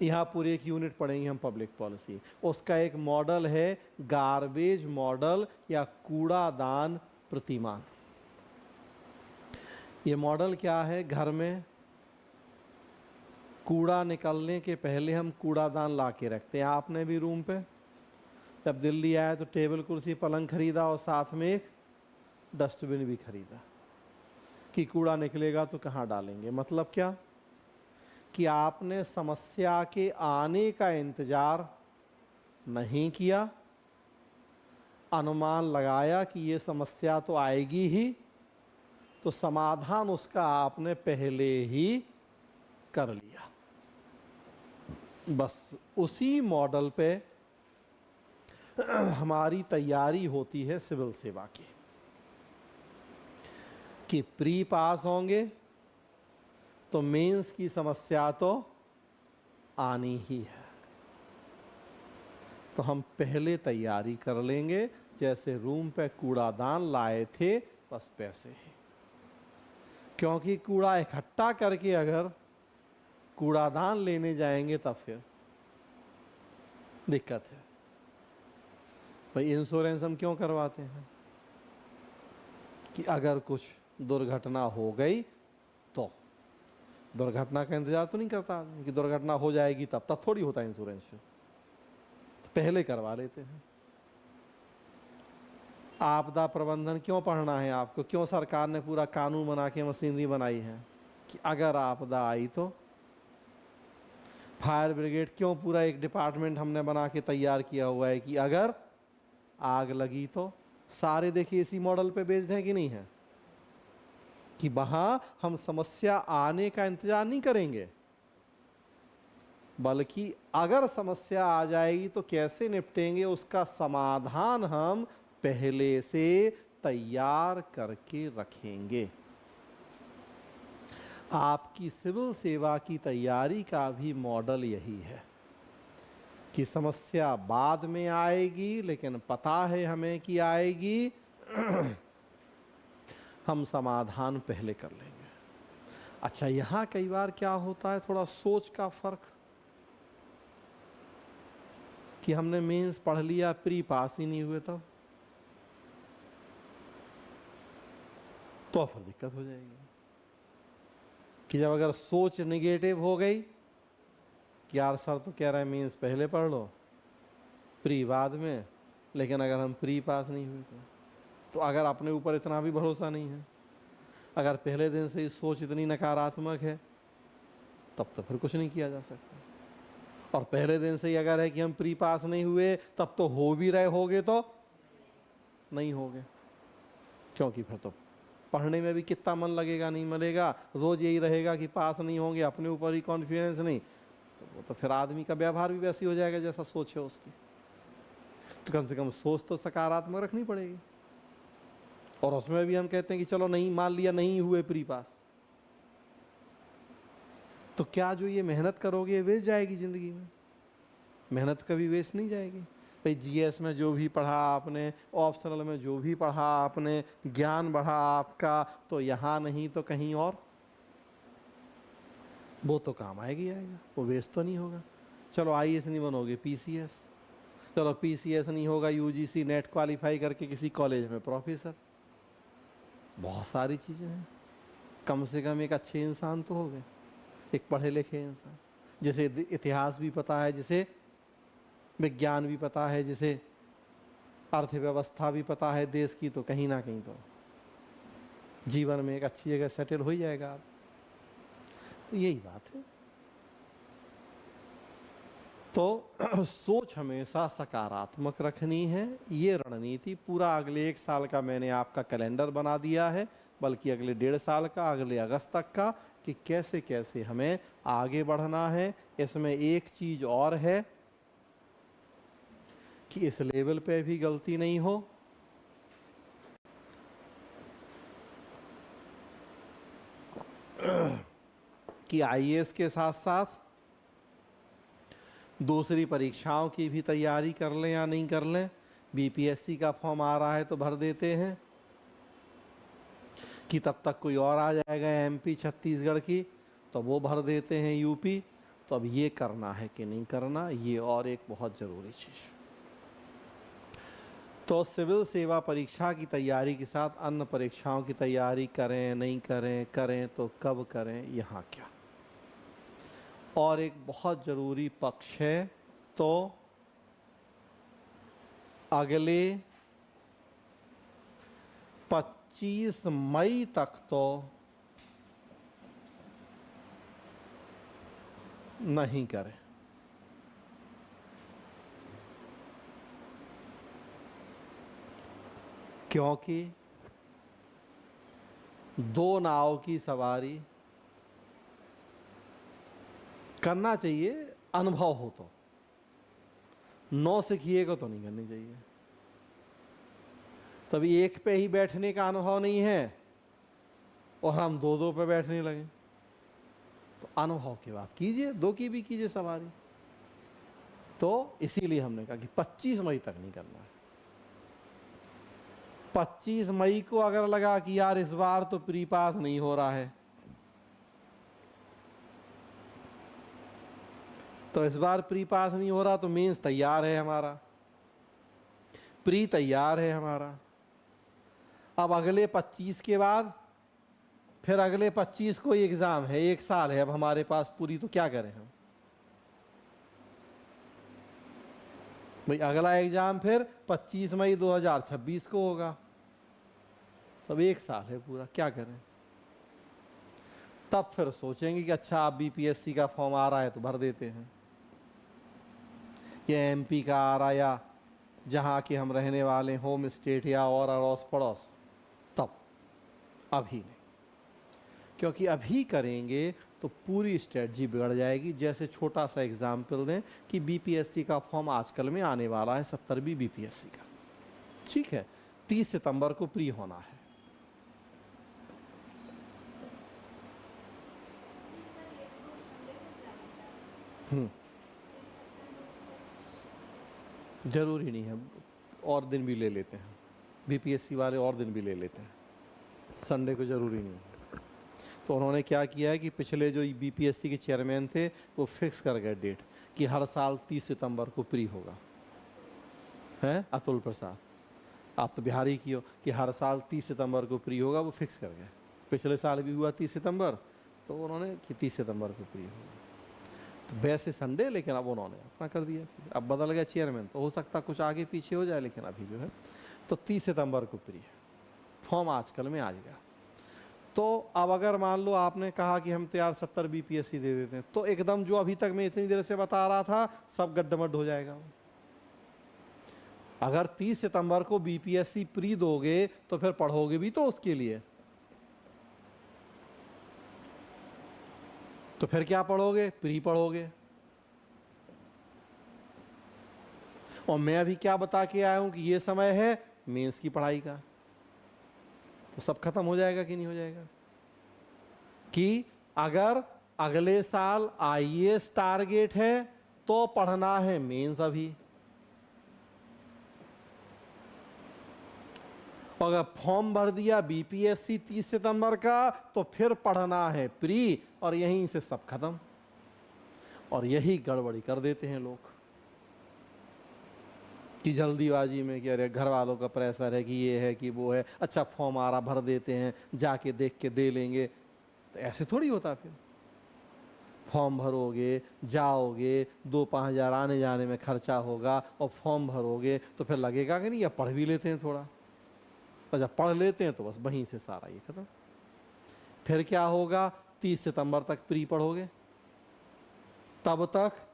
यहाँ पूरी एक यूनिट पढ़ेंगे हम पब्लिक पॉलिसी। उसका एक मॉडल है गार्बेज मॉडल या कूड़ादान प्रतिमान। ये मॉडल क्या है, घर में कूड़ा निकलने के पहले हम कूड़ादान ला के रखते हैं। आपने भी रूम पे जब दिल्ली आए तो टेबल कुर्सी पलंग खरीदा और साथ में एक डस्टबिन भी खरीदा कि कूड़ा निकलेगा तो कहाँ डालेंगे। मतलब क्या कि आपने समस्या के आने का इंतज़ार नहीं किया, अनुमान लगाया कि ये समस्या तो आएगी ही, तो समाधान उसका आपने पहले ही कर लिया। बस उसी मॉडल पे हमारी तैयारी होती है सिविल सेवा की, कि प्री पास होंगे तो मेंस की समस्या तो आनी ही है। तो हम पहले तैयारी कर लेंगे, जैसे रूम पे कूड़ादान लाए थे बस पैसे ही। क्योंकि कूड़ा इकट्ठा करके अगर कूड़ादान लेने जाएंगे तब फिर दिक्कत है। भाई इंश्योरेंस हम क्यों करवाते हैं कि अगर कुछ दुर्घटना हो गई तो, दुर्घटना का इंतजार तो नहीं करता कि दुर्घटना हो जाएगी तब थोड़ी होता है इंश्योरेंस। फिर तो पहले करवा लेते हैं। आपदा प्रबंधन क्यों पढ़ना है आपको, क्यों सरकार ने पूरा कानून बना के मशीनरी बनाई है कि अगर आपदा आई तो। फायर ब्रिगेड क्यों पूरा एक डिपार्टमेंट हमने बना के तैयार किया हुआ है कि अगर आग लगी तो। सारे देखिए इसी मॉडल पे बेस्ड हैं कि नहीं है, कि वहां हम समस्या आने का इंतजार नहीं करेंगे, बल्कि अगर समस्या आ जाएगी तो कैसे निपटेंगे उसका समाधान हम पहले से तैयार करके रखेंगे। आपकी सिविल सेवा की तैयारी का भी मॉडल यही है कि समस्या बाद में आएगी, लेकिन पता है हमें कि आएगी, हम समाधान पहले कर लेंगे। अच्छा, यहाँ कई बार क्या होता है, थोड़ा सोच का फर्क, कि हमने मेंस पढ़ लिया, प्री पास ही नहीं हुए तो फिर दिक्कत हो जाएगी। कि जब अगर सोच निगेटिव हो गई कि यार सर तो कह रहा है मेंस पहले पढ़ लो, प्री बाद में, लेकिन अगर हम प्री पास नहीं हुए तो तो अगर अपने ऊपर इतना भी भरोसा नहीं है, अगर पहले दिन से ही सोच इतनी नकारात्मक है, तब तो फिर कुछ नहीं किया जा सकता। और पहले दिन से ही अगर है कि हम प्री पास नहीं हुए, तब तो हो भी रहे होगे तो नहीं होगे, क्योंकि फिर तो पढ़ने में भी कितना मन लगेगा, नहीं मिलेगा, रोज यही रहेगा कि पास नहीं होंगे, अपने ऊपर ही कॉन्फिडेंस नहीं, तो वो तो फिर आदमी का व्यवहार भी वैसी हो जाएगा जैसा सोच है उसकी। तो कम से कम सोच तो सकारात्मक रखनी पड़ेगी। और उसमें भी हम कहते हैं कि चलो नहीं, मान लिया नहीं हुए प्री पास, तो क्या जो ये मेहनत करोगे वेस्ट जाएगी जिंदगी में? मेहनत कभी वेस्ट नहीं जाएगी भाई। जीएस में जो भी पढ़ा आपने, ऑप्शनल में जो भी पढ़ा आपने, ज्ञान बढ़ा आपका, तो यहाँ नहीं तो कहीं और, वो तो काम आएगी आएगा, वो वेस्ट तो नहीं होगा। चलो आईएएस नहीं बनोगे, पीसीएस, चलो पीसीएस नहीं होगा, यूजीसी नेट क्वालिफाई करके किसी कॉलेज में प्रोफेसर, बहुत सारी चीज़ें हैं। कम से कम एक अच्छे इंसान तो हो गए, एक पढ़े लिखे इंसान, जिसे इतिहास भी पता है, जिसे विज्ञान भी पता है, जिसे अर्थव्यवस्था भी पता है देश की, तो कहीं ना कहीं तो जीवन में एक अच्छी जगह सेटल हो जाएगा आप। तो यही बात है। तो सोच हमेशा सकारात्मक रखनी है। ये रणनीति पूरा अगले 1 साल का मैंने आपका कैलेंडर बना दिया है, बल्कि अगले 1.5 साल का, अगले अगस्त तक का, कि कैसे कैसे हमें आगे बढ़ना है। इसमें एक चीज और है कि इस लेवल पे भी गलती नहीं हो, कि आईएएस के साथ साथ दूसरी परीक्षाओं की भी तैयारी कर लें या नहीं कर लें। बीपीएससी का फॉर्म आ रहा है तो भर देते हैं, कि तब तक कोई और आ जाएगा एमपी छत्तीसगढ़ की, तो वो भर देते हैं यूपी। तो अब ये करना है कि नहीं करना, ये और एक बहुत ज़रूरी चीज़। तो सिविल सेवा परीक्षा की तैयारी के साथ अन्य परीक्षाओं की तैयारी करें नहीं करें, करें तो कब करें, यहाँ क्या। और एक बहुत ज़रूरी पक्ष है, तो अगले 25 मई तक तो नहीं करें। क्योंकि 2 नाव की सवारी करना चाहिए, अनुभव हो तो, 9 सीखिएगा तो नहीं करनी चाहिए। तभी एक पे ही बैठने का अनुभव नहीं है और हम 2-2 पे बैठने लगे, तो अनुभव की बात कीजिए, 2 की भी कीजिए सवारी। तो इसीलिए हमने कहा कि 25 मई तक नहीं करना है। 25 मई को अगर लगा कि यार इस बार तो प्री पास नहीं हो रहा है, तो इस बार प्री पास नहीं हो रहा, तो मेंस तैयार है हमारा, प्री तैयार है हमारा। अब अगले 25 के बाद फिर अगले 25 को एग्जाम है, 1 साल है अब हमारे पास पूरी, तो क्या करें हम भाई? अगला एग्जाम फिर 25 मई 2026 को होगा, तब 1 साल है पूरा, क्या करें? तब फिर सोचेंगे कि अच्छा आप बीपीएससी का फॉर्म आ रहा है तो भर देते हैं, या एमपी का आ रहा, या जहाँ के हम रहने वाले होम स्टेट या और अड़ोस पड़ोस, तब अभी नहीं। क्योंकि अभी करेंगे तो पूरी स्ट्रेटजी बिगड़ जाएगी। जैसे छोटा सा एग्जाम्पल दें कि बीपीएससी का फॉर्म आजकल में आने वाला है, 70वीं बीपीएससी का, ठीक है, 30 सितंबर को प्री होना है। जरूरी नहीं है, और दिन भी ले लेते हैं बीपीएससी वाले, और दिन भी ले लेते हैं, संडे को जरूरी नहीं है। तो उन्होंने क्या किया है कि पिछले जो बीपीएससी के चेयरमैन थे वो फिक्स कर गए डेट कि हर साल 30 सितंबर को प्री होगा, है अतुल प्रसाद, आप तो बिहारी की हो, कि हर साल 30 सितंबर को प्री होगा, वो फिक्स कर गए। पिछले साल भी हुआ 30 सितंबर, तो उन्होंने कि 30 सितंबर को प्री होगा। तो वैसे संडे, लेकिन अब उन्होंने अपना कर दिया, अब बदल गया चेयरमैन, तो हो सकता कुछ आगे पीछे हो जाए, लेकिन अभी जो है तो 30 सितंबर को प्री है। फॉर्म आजकल में आ गया। तो अब अगर मान लो आपने कहा कि हम तो यार 70 बीपीएससी दे देते हैं, तो एकदम जो अभी तक मैं इतनी देर से बता रहा था सब गड्ढमड्ढ हो जाएगा। अगर 30 सितंबर को बीपीएससी प्री दोगे तो फिर पढ़ोगे भी तो उसके लिए, तो फिर क्या पढ़ोगे? प्री पढ़ोगे। और मैं अभी क्या बता के आया हूं कि ये समय है मेंस की पढ़ाई का, तो सब खत्म हो जाएगा कि नहीं हो जाएगा? कि अगर अगले साल आईएएस टारगेट है तो पढ़ना है मेंस अभी, और अगर फॉर्म भर दिया बीपीएससी 30 सितंबर का तो फिर पढ़ना है प्री, और यहीं से सब खत्म। और यही गड़बड़ी कर देते हैं लोग कि जल्दीबाजी में कि अरे घर वालों का प्रेशर है कि ये है कि वो है, अच्छा फॉर्म आ रहा भर देते हैं, जाके देख के दे लेंगे। तो ऐसे थोड़ी होता, फिर फॉर्म भरोगे, जाओगे, 2-5 हज़ार आने जाने में खर्चा होगा, और फॉर्म भरोगे तो फिर लगेगा कि नहीं या पढ़ भी लेते हैं थोड़ा, और जब पढ़ लेते हैं तो बस वहीं से सारा ये खत्म। फिर क्या होगा? 30 सितंबर तक प्री पढ़ोगे, तब तक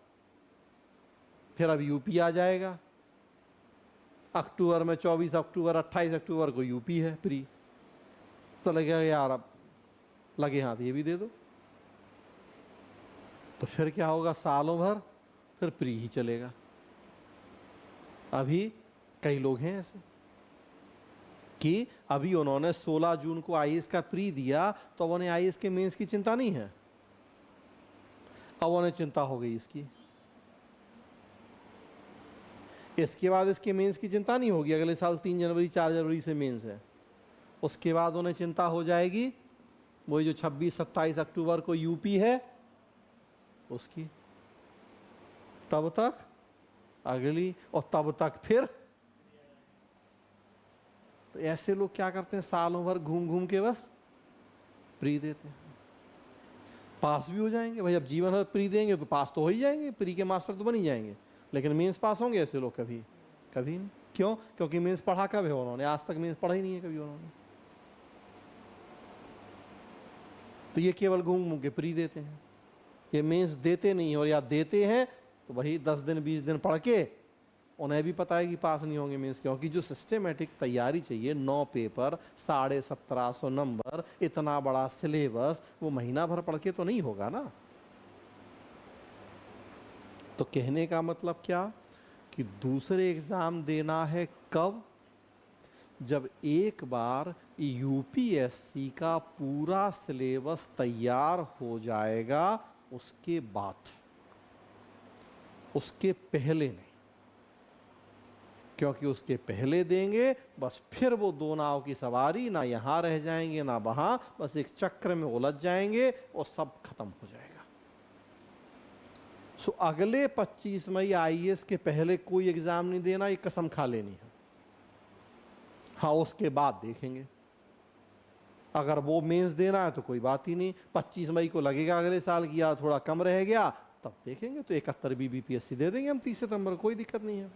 फिर अब यूपी आ जाएगा। अक्टूबर में 24 अक्टूबर 28 अक्टूबर को यूपी है प्री, तो लगेगा यार अब लगे हाथ ये भी दे दो। तो फिर क्या होगा? सालों भर फिर प्री ही चलेगा। अभी कई लोग हैं ऐसे कि अभी उन्होंने 16 जून को आईएएस का प्री दिया, तो अब उन्हें आईएएस के मेंस की चिंता नहीं है, अब उन्हें चिंता हो गई इसकी। इसके बाद इसके मेंस की चिंता नहीं होगी, अगले साल 3 जनवरी 4 जनवरी से मेंस है। उसके बाद उन्हें चिंता हो जाएगी वही जो 26-27 अक्टूबर को यूपी है उसकी, तब तक अगली, और तब तक फिर। तो ऐसे लोग क्या करते हैं? सालों भर घूम घूम के बस प्री देते हैं, पास भी हो जाएंगे भाई। अब जीवन भर प्री देंगे तो पास तो हो ही जाएंगे, प्री के मास्टर तो बन ही जाएंगे, लेकिन मेंस पास होंगे ऐसे लोग? कभी कभी नहीं। क्यों? क्योंकि मेंस पढ़ा कब है उन्होंने? आज तक मेंस पढ़ा ही नहीं है कभी उन्होंने। तो ये केवल घूम घूम के प्री देते हैं, ये मेंस देते नहीं, और या देते हैं तो वही 10 दिन 20 दिन पढ़ के उन्हें भी पता है कि पास नहीं होंगे मेंस, क्योंकि जो सिस्टमेटिक तैयारी चाहिए, 9 पेपर, 1750 नंबर, इतना बड़ा सिलेबस, वो महीना भर पढ़ के तो नहीं होगा ना। तो कहने का मतलब क्या कि दूसरे एग्जाम देना है कब? जब एक बार यूपीएससी का पूरा सिलेबस तैयार हो जाएगा, उसके बाद, उसके पहले नहीं। क्योंकि उसके पहले देंगे बस फिर वो दो नाव की सवारी, ना यहाँ रह जाएंगे ना वहाँ, बस एक चक्र में उलझ जाएंगे और सब खत्म हो जाएगा। सो अगले 25 मई आईएएस के पहले कोई एग्जाम नहीं देना, ये कसम खा लेनी है। हाँ, उसके बाद देखेंगे, अगर वो मेंस देना है तो कोई बात ही नहीं। 25 मई को लगेगा अगले साल की यार थोड़ा कम रह गया, तब देखेंगे, तो 71 बीपीएससी दे देंगे हम 30 सितंबर, कोई दिक्कत नहीं है।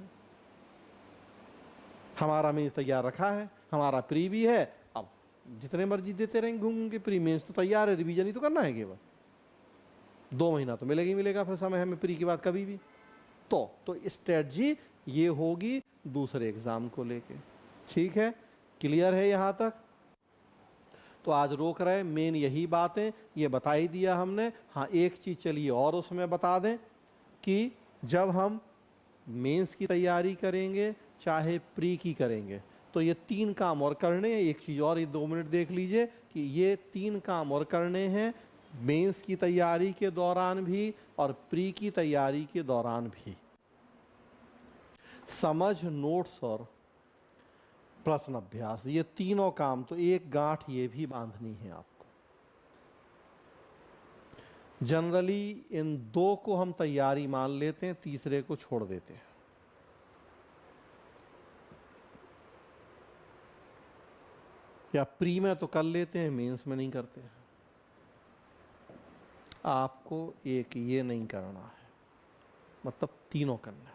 हमारा मेंस तैयार रखा है, हमारा प्री भी है, अब जितने मर्जी देते रहेंगे घूम घूम के। प्री मेंस तो तैयार है, रिवीजन ही तो करना है केवल। 2 महीना तो मिलेगा ही मिलेगा फिर समय हमें प्री के बाद कभी भी। तो स्ट्रेटजी ये होगी दूसरे एग्जाम को लेके। ठीक है, क्लियर है यहाँ तक? तो आज रोक रहे, मेन यही बातें ये बता ही दिया हमने। हाँ, एक चीज़ चलिए और उसमें बता दें कि जब हम मेंस की तैयारी करेंगे चाहे प्री की करेंगे, तो ये 3 काम और करने हैं। एक चीज़ और, ये 2 मिनट देख लीजिए कि ये 3 काम और करने हैं मेंस की तैयारी के दौरान भी और प्री की तैयारी के दौरान भी। समझ, नोट्स और प्रश्न अभ्यास, ये तीनों काम। तो एक गांठ ये भी बांधनी है आपको। जनरली इन 2 को हम तैयारी मान लेते हैं, तीसरे को छोड़ देते हैं। या प्री में तो कर लेते हैं, मेंस में नहीं करते हैं। आपको एक ये नहीं करना है, मतलब तीनों करना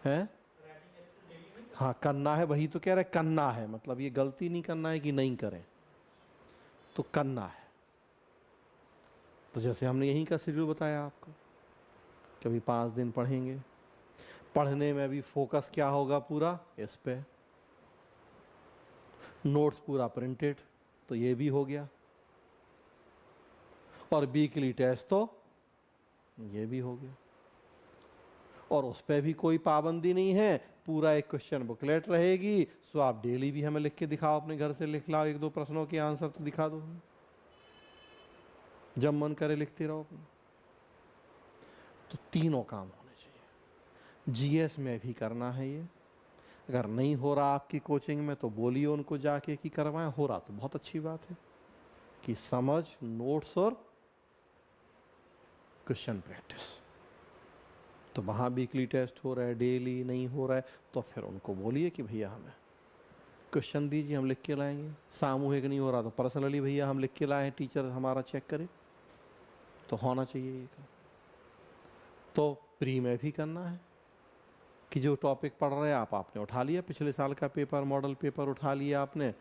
है। हाँ करना है, वही तो कह रहे करना है, मतलब ये गलती नहीं करना है कि नहीं करें, तो करना है। तो जैसे हमने यहीं का शेड्यूल बताया आपको, कभी 5 दिन पढ़ेंगे, पढ़ने में भी फोकस क्या होगा पूरा इस पे, नोट्स पूरा प्रिंटेड, तो ये भी हो गया, और वीकली टेस्ट तो ये भी हो गया, और उस पर भी कोई पाबंदी नहीं है, पूरा एक क्वेश्चन बुकलेट रहेगी, सो आप डेली भी हमें लिख के दिखाओ, अपने घर से लिख लाओ, 1-2 प्रश्नों के आंसर तो दिखा दो, जब मन करे लिखते रहो अपने। तो तीनों काम होने चाहिए, जीएस में भी करना है ये। अगर नहीं हो रहा आपकी कोचिंग में तो बोलिए उनको जाके कि करवाएं, हो रहा तो बहुत अच्छी बात है कि समझ, नोट्स और क्वेश्चन प्रैक्टिस। तो वहाँ वीकली टेस्ट हो रहा है, डेली नहीं हो रहा है, तो फिर उनको बोलिए कि भैया हमें क्वेश्चन दीजिए, हम लिख के लाएंगे। सामूहिक नहीं हो रहा तो पर्सनली भैया हम लिख के लाए हैं, टीचर हमारा चेक करे, तो होना चाहिए ये काम। तो प्री में भी करना है कि जो टॉपिक पढ़ रहे हैं आपने उठा लिया, पिछले साल का पेपर, मॉडल पेपर उठा लिया आपने,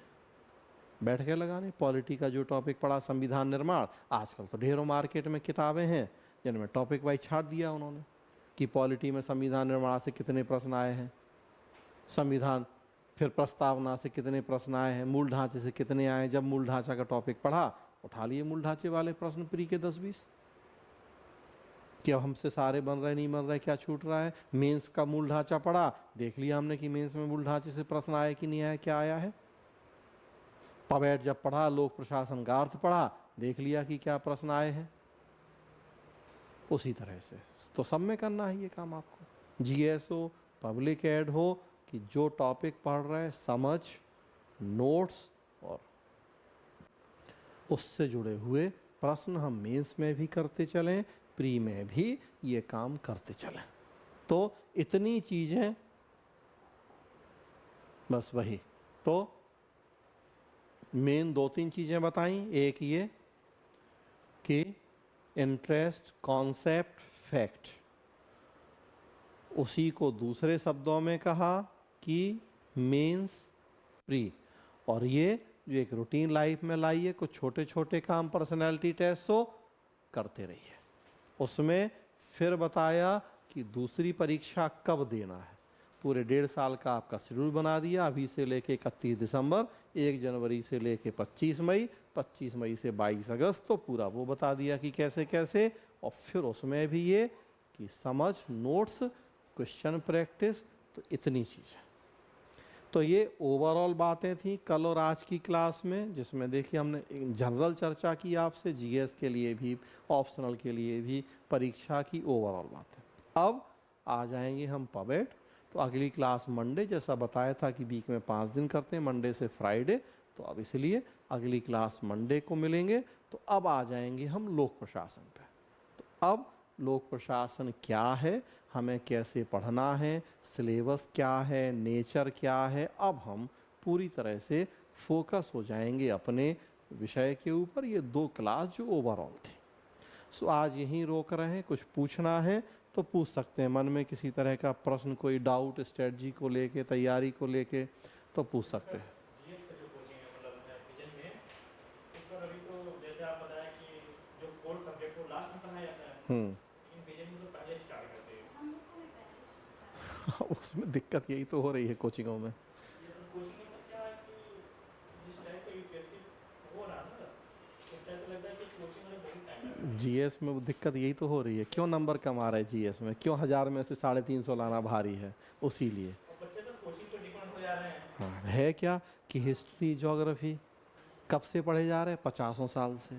बैठ के लगाने। पॉलिटी का जो टॉपिक पढ़ा, संविधान निर्माण, आजकल तो ढेरों मार्केट में किताबें हैं जिनमें टॉपिक वाइज छाट दिया उन्होंने कि पॉलिटी में संविधान निर्माण से कितने प्रश्न आए हैं, संविधान फिर प्रस्तावना से कितने प्रश्न आए हैं, मूल ढांचे से कितने आए। जब मूल ढांचा का टॉपिक पढ़ा, उठा लिए मूल ढांचे वाले प्रश्न प्री के 10-20, कि अब हमसे सारे बन रहे नहीं बन रहे, क्या छूट रहा है। मेंस का मूल ढांचा पढ़ा, देख लिया हमने कि मेंस में मूल ढांचे से प्रश्न आया कि नहीं आया, क्या आया है। पवेट जब पढ़ा, लोक प्रशासन का अर्थ पढ़ा, देख लिया कि क्या प्रश्न आए हैं। उसी तरह से तो सब में करना है ये काम आपको, जीएस हो, पब्लिक एड हो, कि जो टॉपिक पढ़ रहे हैं समझ, नोट्स और उससे जुड़े हुए प्रश्न हम मेंस में भी करते चलें, प्री में भी ये काम करते चलें। तो इतनी चीज़ें, बस वही तो मेन 2-3 चीज़ें बताई। एक ये कि इंटरेस्ट, कॉन्सेप्ट, फैक्ट, उसी को दूसरे शब्दों में कहा कि मेंस, प्री, और ये जो एक रूटीन लाइफ में लाइए, कुछ छोटे छोटे काम, पर्सनैलिटी टेस्ट हो करते रहिए। उसमें फिर बताया कि दूसरी परीक्षा कब देना है, पूरे 1.5 साल का आपका शेड्यूल बना दिया, अभी से लेके 31 दिसंबर, 1 जनवरी से लेके 25 मई, 25 मई से 22 अगस्त, तो पूरा वो बता दिया कि कैसे कैसे। और फिर उसमें भी ये कि समझ, नोट्स, क्वेश्चन प्रैक्टिस, तो इतनी चीज़ें। तो ये ओवरऑल बातें थी कल और आज की क्लास में, जिसमें देखिए हमने जनरल चर्चा की आपसे, जीएस के लिए भी, ऑप्शनल के लिए भी, परीक्षा की ओवरऑल बातें। अब आ जाएंगे हम पवेट। तो अगली क्लास मंडे, जैसा बताया था कि वीक में 5 दिन करते हैं, मंडे से फ्राइडे, तो अब इसलिए अगली क्लास मंडे को मिलेंगे। तो अब आ जाएंगे हम लोक प्रशासन पे। तो अब लोक प्रशासन क्या है, हमें कैसे पढ़ना है, सिलेबस क्या है, नेचर क्या है, अब हम पूरी तरह से फोकस हो जाएंगे अपने विषय के ऊपर। ये 2 क्लास जो ओवरऑल थी, सो आज यहीं रोक रहे हैं। कुछ पूछना है तो पूछ सकते हैं, मन में किसी तरह का प्रश्न, कोई डाउट स्ट्रेटजी को लेके, तैयारी को लेके, तो पूछ सकते हैं। जीएस का जो कोचिंग है मतलब विजन में, उस पर अभी तो जैसे आप बताया कि जो कोर सब्जेक्ट को लास्ट में पढ़ाया जाता है, लेकिन विजन में तो पहले स्टार्ट करते हैं। उसमें दिक्कत यही तो हो रही है कोचिंगों में। ये तो कोचिंग में सर क्या है कि जिस टाइप का यूपीएससी हो रहा है ना, उस टाइप का लगता है कि कोचिंग में बहुत टाइम लग रहा है। जीएस में वो दिक्कत यही तो हो रही है, क्यों नंबर कम आ रहा है जीएस में, क्यों 1000 में से 350 लाना भारी है, उसी लिए। और बच्चे तो कोचिंग पे डिपेंड हो जा रहे हैं। हाँ, है क्या कि हिस्ट्री, ज्योग्राफी कब से पढ़े जा रहे हैं, 50 साल से।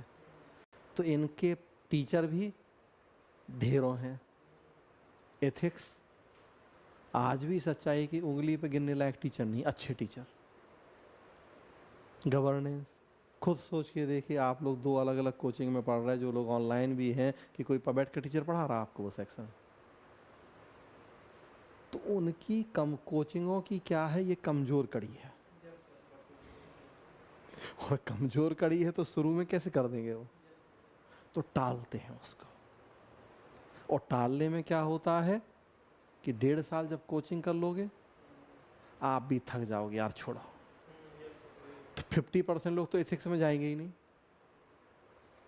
तो इनके टीचर भी ढेरों हैं। एथिक्स, आज भी सच्चाई की उंगली पे गिनने लायक टीचर नहीं, अच्छे टीचर। गवर्नेंस, खुद सोच के देखिए, आप लोग 2 अलग अलग कोचिंग में पढ़ रहे हैं, जो लोग ऑनलाइन भी हैं, कि कोई पवेट का टीचर पढ़ा रहा आपको वो सेक्शन। तो उनकी कम कोचिंगों की क्या है, ये कमजोर कड़ी है। और कमजोर कड़ी है तो शुरू में कैसे कर देंगे वो, तो टालते हैं उसको। और टालने में क्या होता है कि 1.5 साल जब कोचिंग कर लोगे, आप भी थक जाओगे यार, छोड़ो। तो 50% लोग तो एथिक्स में जाएंगे ही नहीं।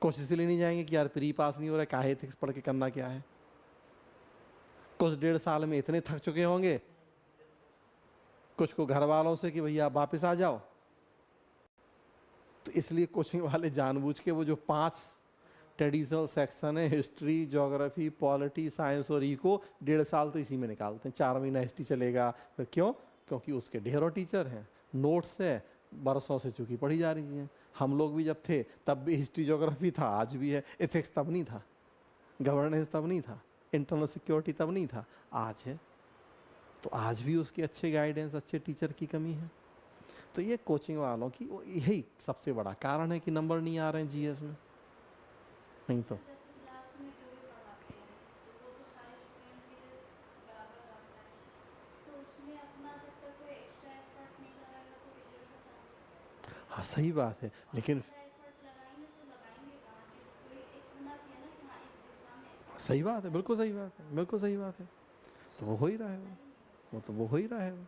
कुछ इसलिए नहीं जाएंगे कि यार प्री पास नहीं हो रहा है, काहे एथिक्स पढ़ के करना क्या है। कुछ 1.5 साल में इतने थक चुके होंगे, कुछ को घर वालों से कि भैया आप वापस आ जाओ। तो इसलिए कोचिंग वाले जानबूझ के वो जो 5 ट्रेडिशनल सेक्शन है, हिस्ट्री, ज्योग्राफी, पॉलिटी, साइंस और इको, 1.5 साल तो इसी में निकालते हैं। 4 महीना हिस्ट्री चलेगा, फिर क्यों? क्योंकि उसके ढेरों टीचर हैं, नोट्स है, बरसों से चूंकि पढ़ी जा रही हैं। हम लोग भी जब थे तब भी हिस्ट्री ज्योग्राफी था, आज भी है। एथिक्स तब नहीं था, गवर्नेंस तब नहीं था, इंटरनल सिक्योरिटी तब नहीं था, आज है। तो आज भी उसके अच्छे गाइडेंस, अच्छे टीचर की कमी है। तो ये कोचिंग वालों की यही सबसे बड़ा कारण है कि नंबर नहीं आ रहे हैं जीएस में। नहीं तो जैसे क्लास में जो भी पढ़ाते हैं तो वो तो सारे स्टूडेंट के लिए बराबर आता है, तो उसमें अपना जब तक कोई एक्स्ट्रा एफर्ट नहीं लगाएगा तो रिजल्ट का चांसेस कैसे? हाँ सही बात है, लेकिन एक्स्ट्रा एफर्ट लगाएंगे तो लगाएंगे कहाँ, किसी कोई एक होना चाहिए ना कि हाँ इस दिशा में सही बात है, बिल्कुल सही बात है, बिल्कुल सही बात है। तो वो हो ही रहा है, वो तो वो हो ही रहा है।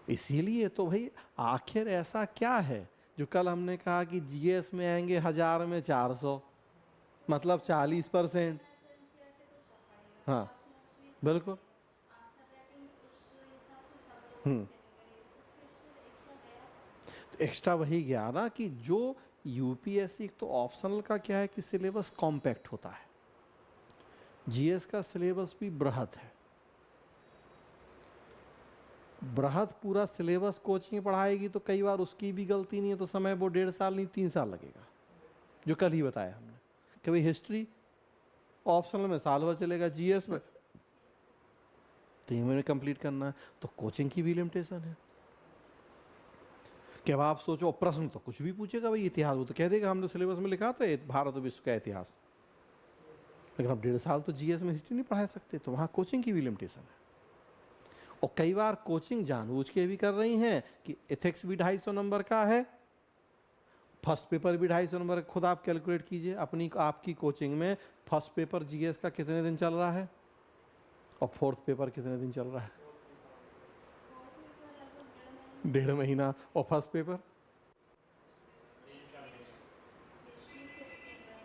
इसीलिए तो भाई आखिर ऐसा क्या है जो कल हमने कहा कि जीएस में आएंगे 1000 में 400, मतलब 40%। हाँ बिल्कुल। तो एक्स्ट्रा वही गया ना कि जो यूपीएससी तो ऑप्शनल का क्या है कि सिलेबस कॉम्पैक्ट होता है, जीएस का सिलेबस भी बृहद है। बृहद पूरा सिलेबस कोचिंग पढ़ाएगी तो कई बार उसकी भी गलती नहीं है तो समय वो 1.5 साल नहीं 3 साल लगेगा, जो कल ही बताया हमने कि भाई हिस्ट्री ऑप्शनल में साल भर चलेगा, जीएस में 3 महीने कंप्लीट करना है। तो कोचिंग की भी लिमिटेशन है कि अब आप सोचो प्रश्न तो कुछ भी पूछेगा भाई, इतिहास वो तो कह देगा हमने सिलेबस में लिखा था भारत और विश्व का इतिहास, लेकिन अब 1.5 साल तो जीएस में हिस्ट्री नहीं पढ़ा सकते। तो वहाँ कोचिंग की भी लिमिटेशन है। और कई बार कोचिंग जानबूझ के भी कर रही हैं कि एथिक्स भी 250 नंबर का है, फर्स्ट पेपर भी 250 नंबर। खुद आप कैलकुलेट कीजिए अपनी आपकी कोचिंग में फर्स्ट पेपर जीएस का कितने दिन चल रहा है और फोर्थ पेपर कितने दिन चल रहा है? 1.5 महीना। और फर्स्ट पेपर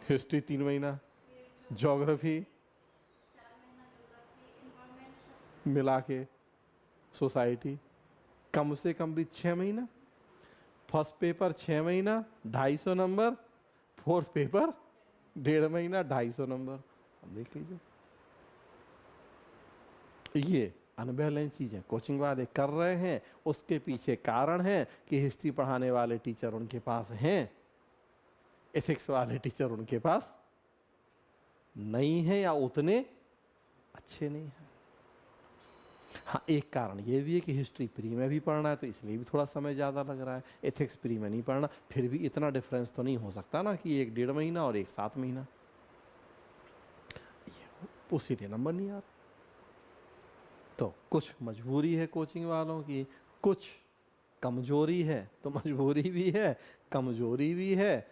हिस्ट्री 3 महीना, ज्योग्राफी मिला के सोसाइटी कम से कम भी 6 महीना। फर्स्ट पेपर 6 महीना 250 नंबर, फोर्थ पेपर 1.5 महीना 250 नंबर। अब देख लीजिए, ये अनबैलेंस चीज़ है कोचिंग वाले कर रहे हैं। उसके पीछे कारण है कि हिस्ट्री पढ़ाने वाले टीचर उनके पास हैं, एथिक्स वाले टीचर उनके पास नहीं है या उतने अच्छे नहीं हैं। हाँ एक कारण ये भी है कि हिस्ट्री प्री में भी पढ़ना है तो इसलिए भी थोड़ा समय ज़्यादा लग रहा है, एथिक्स प्री में नहीं पढ़ना। फिर भी इतना डिफरेंस तो नहीं हो सकता ना कि एक 1.5 महीना और एक 7 महीना, उसीलिए नंबर नहीं आ रहा। तो कुछ मजबूरी है कोचिंग वालों की, कुछ कमजोरी है। तो मजबूरी भी है, कमजोरी भी है,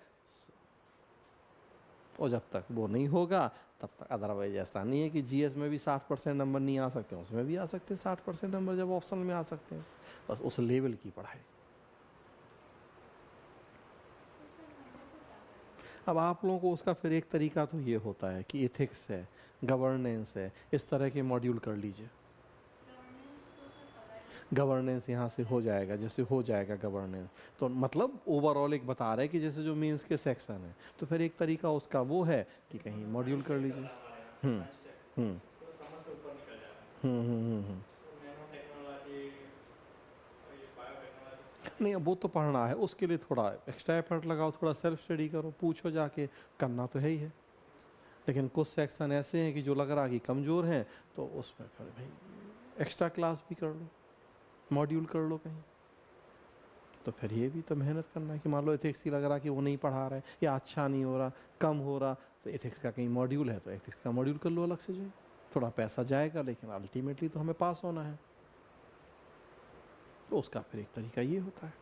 और जब तक वो नहीं होगा तब तक अदरवाइज ऐसा नहीं है कि जीएस में भी 60% नंबर नहीं आ सकते, उसमें भी आ सकते हैं 60% नंबर, जब ऑप्शनल में आ सकते हैं। बस उस लेवल की पढ़ाई। अब आप लोगों को उसका फिर एक तरीका तो ये होता है कि एथिक्स है, गवर्नेंस है, इस तरह के मॉड्यूल कर लीजिए। गवर्नेंस यहाँ से हो जाएगा, जैसे हो जाएगा गवर्नेंस तो मतलब ओवरऑल एक बता रहे हैं कि जैसे जो मीन्स के सेक्शन है, तो फिर एक तरीका उसका वो है कि कहीं मॉड्यूल कर लीजिए। नहीं वो तो पढ़ना है, उसके लिए थोड़ा एक्स्ट्रा एफर्ट लगाओ, थोड़ा सेल्फ स्टडी करो, पूछो जाके, करना तो है ही है। लेकिन कुछ सेक्शन ऐसे हैं कि जो लग रहा है कि कमज़ोर हैं तो उसमें फिर भाई एक्स्ट्रा क्लास भी कर लो, मॉड्यूल कर लो कहीं। तो फिर ये भी तो मेहनत करना है कि मान लो एथिक्स की लग रहा कि वो नहीं पढ़ा रहे या अच्छा नहीं हो रहा, कम हो रहा, तो एथिक्स का कहीं मॉड्यूल है तो एथिक्स का मॉड्यूल कर लो अलग से। जो थोड़ा पैसा जाएगा लेकिन अल्टीमेटली तो हमें पास होना है, तो उसका फिर एक तरीका ये होता है।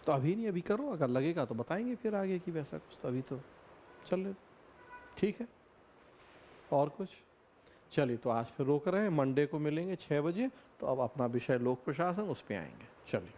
तो अभी नहीं, अभी करो, अगर लगेगा तो बताएंगे फिर आगे की वैसा कुछ, तो अभी तो चल रहे। ठीक है, और कुछ चलिए, तो आज फिर रोक रहे हैं, मंडे को मिलेंगे 6 बजे। तो अब अपना विषय लोक प्रशासन, उस पे आएंगे। चलिए।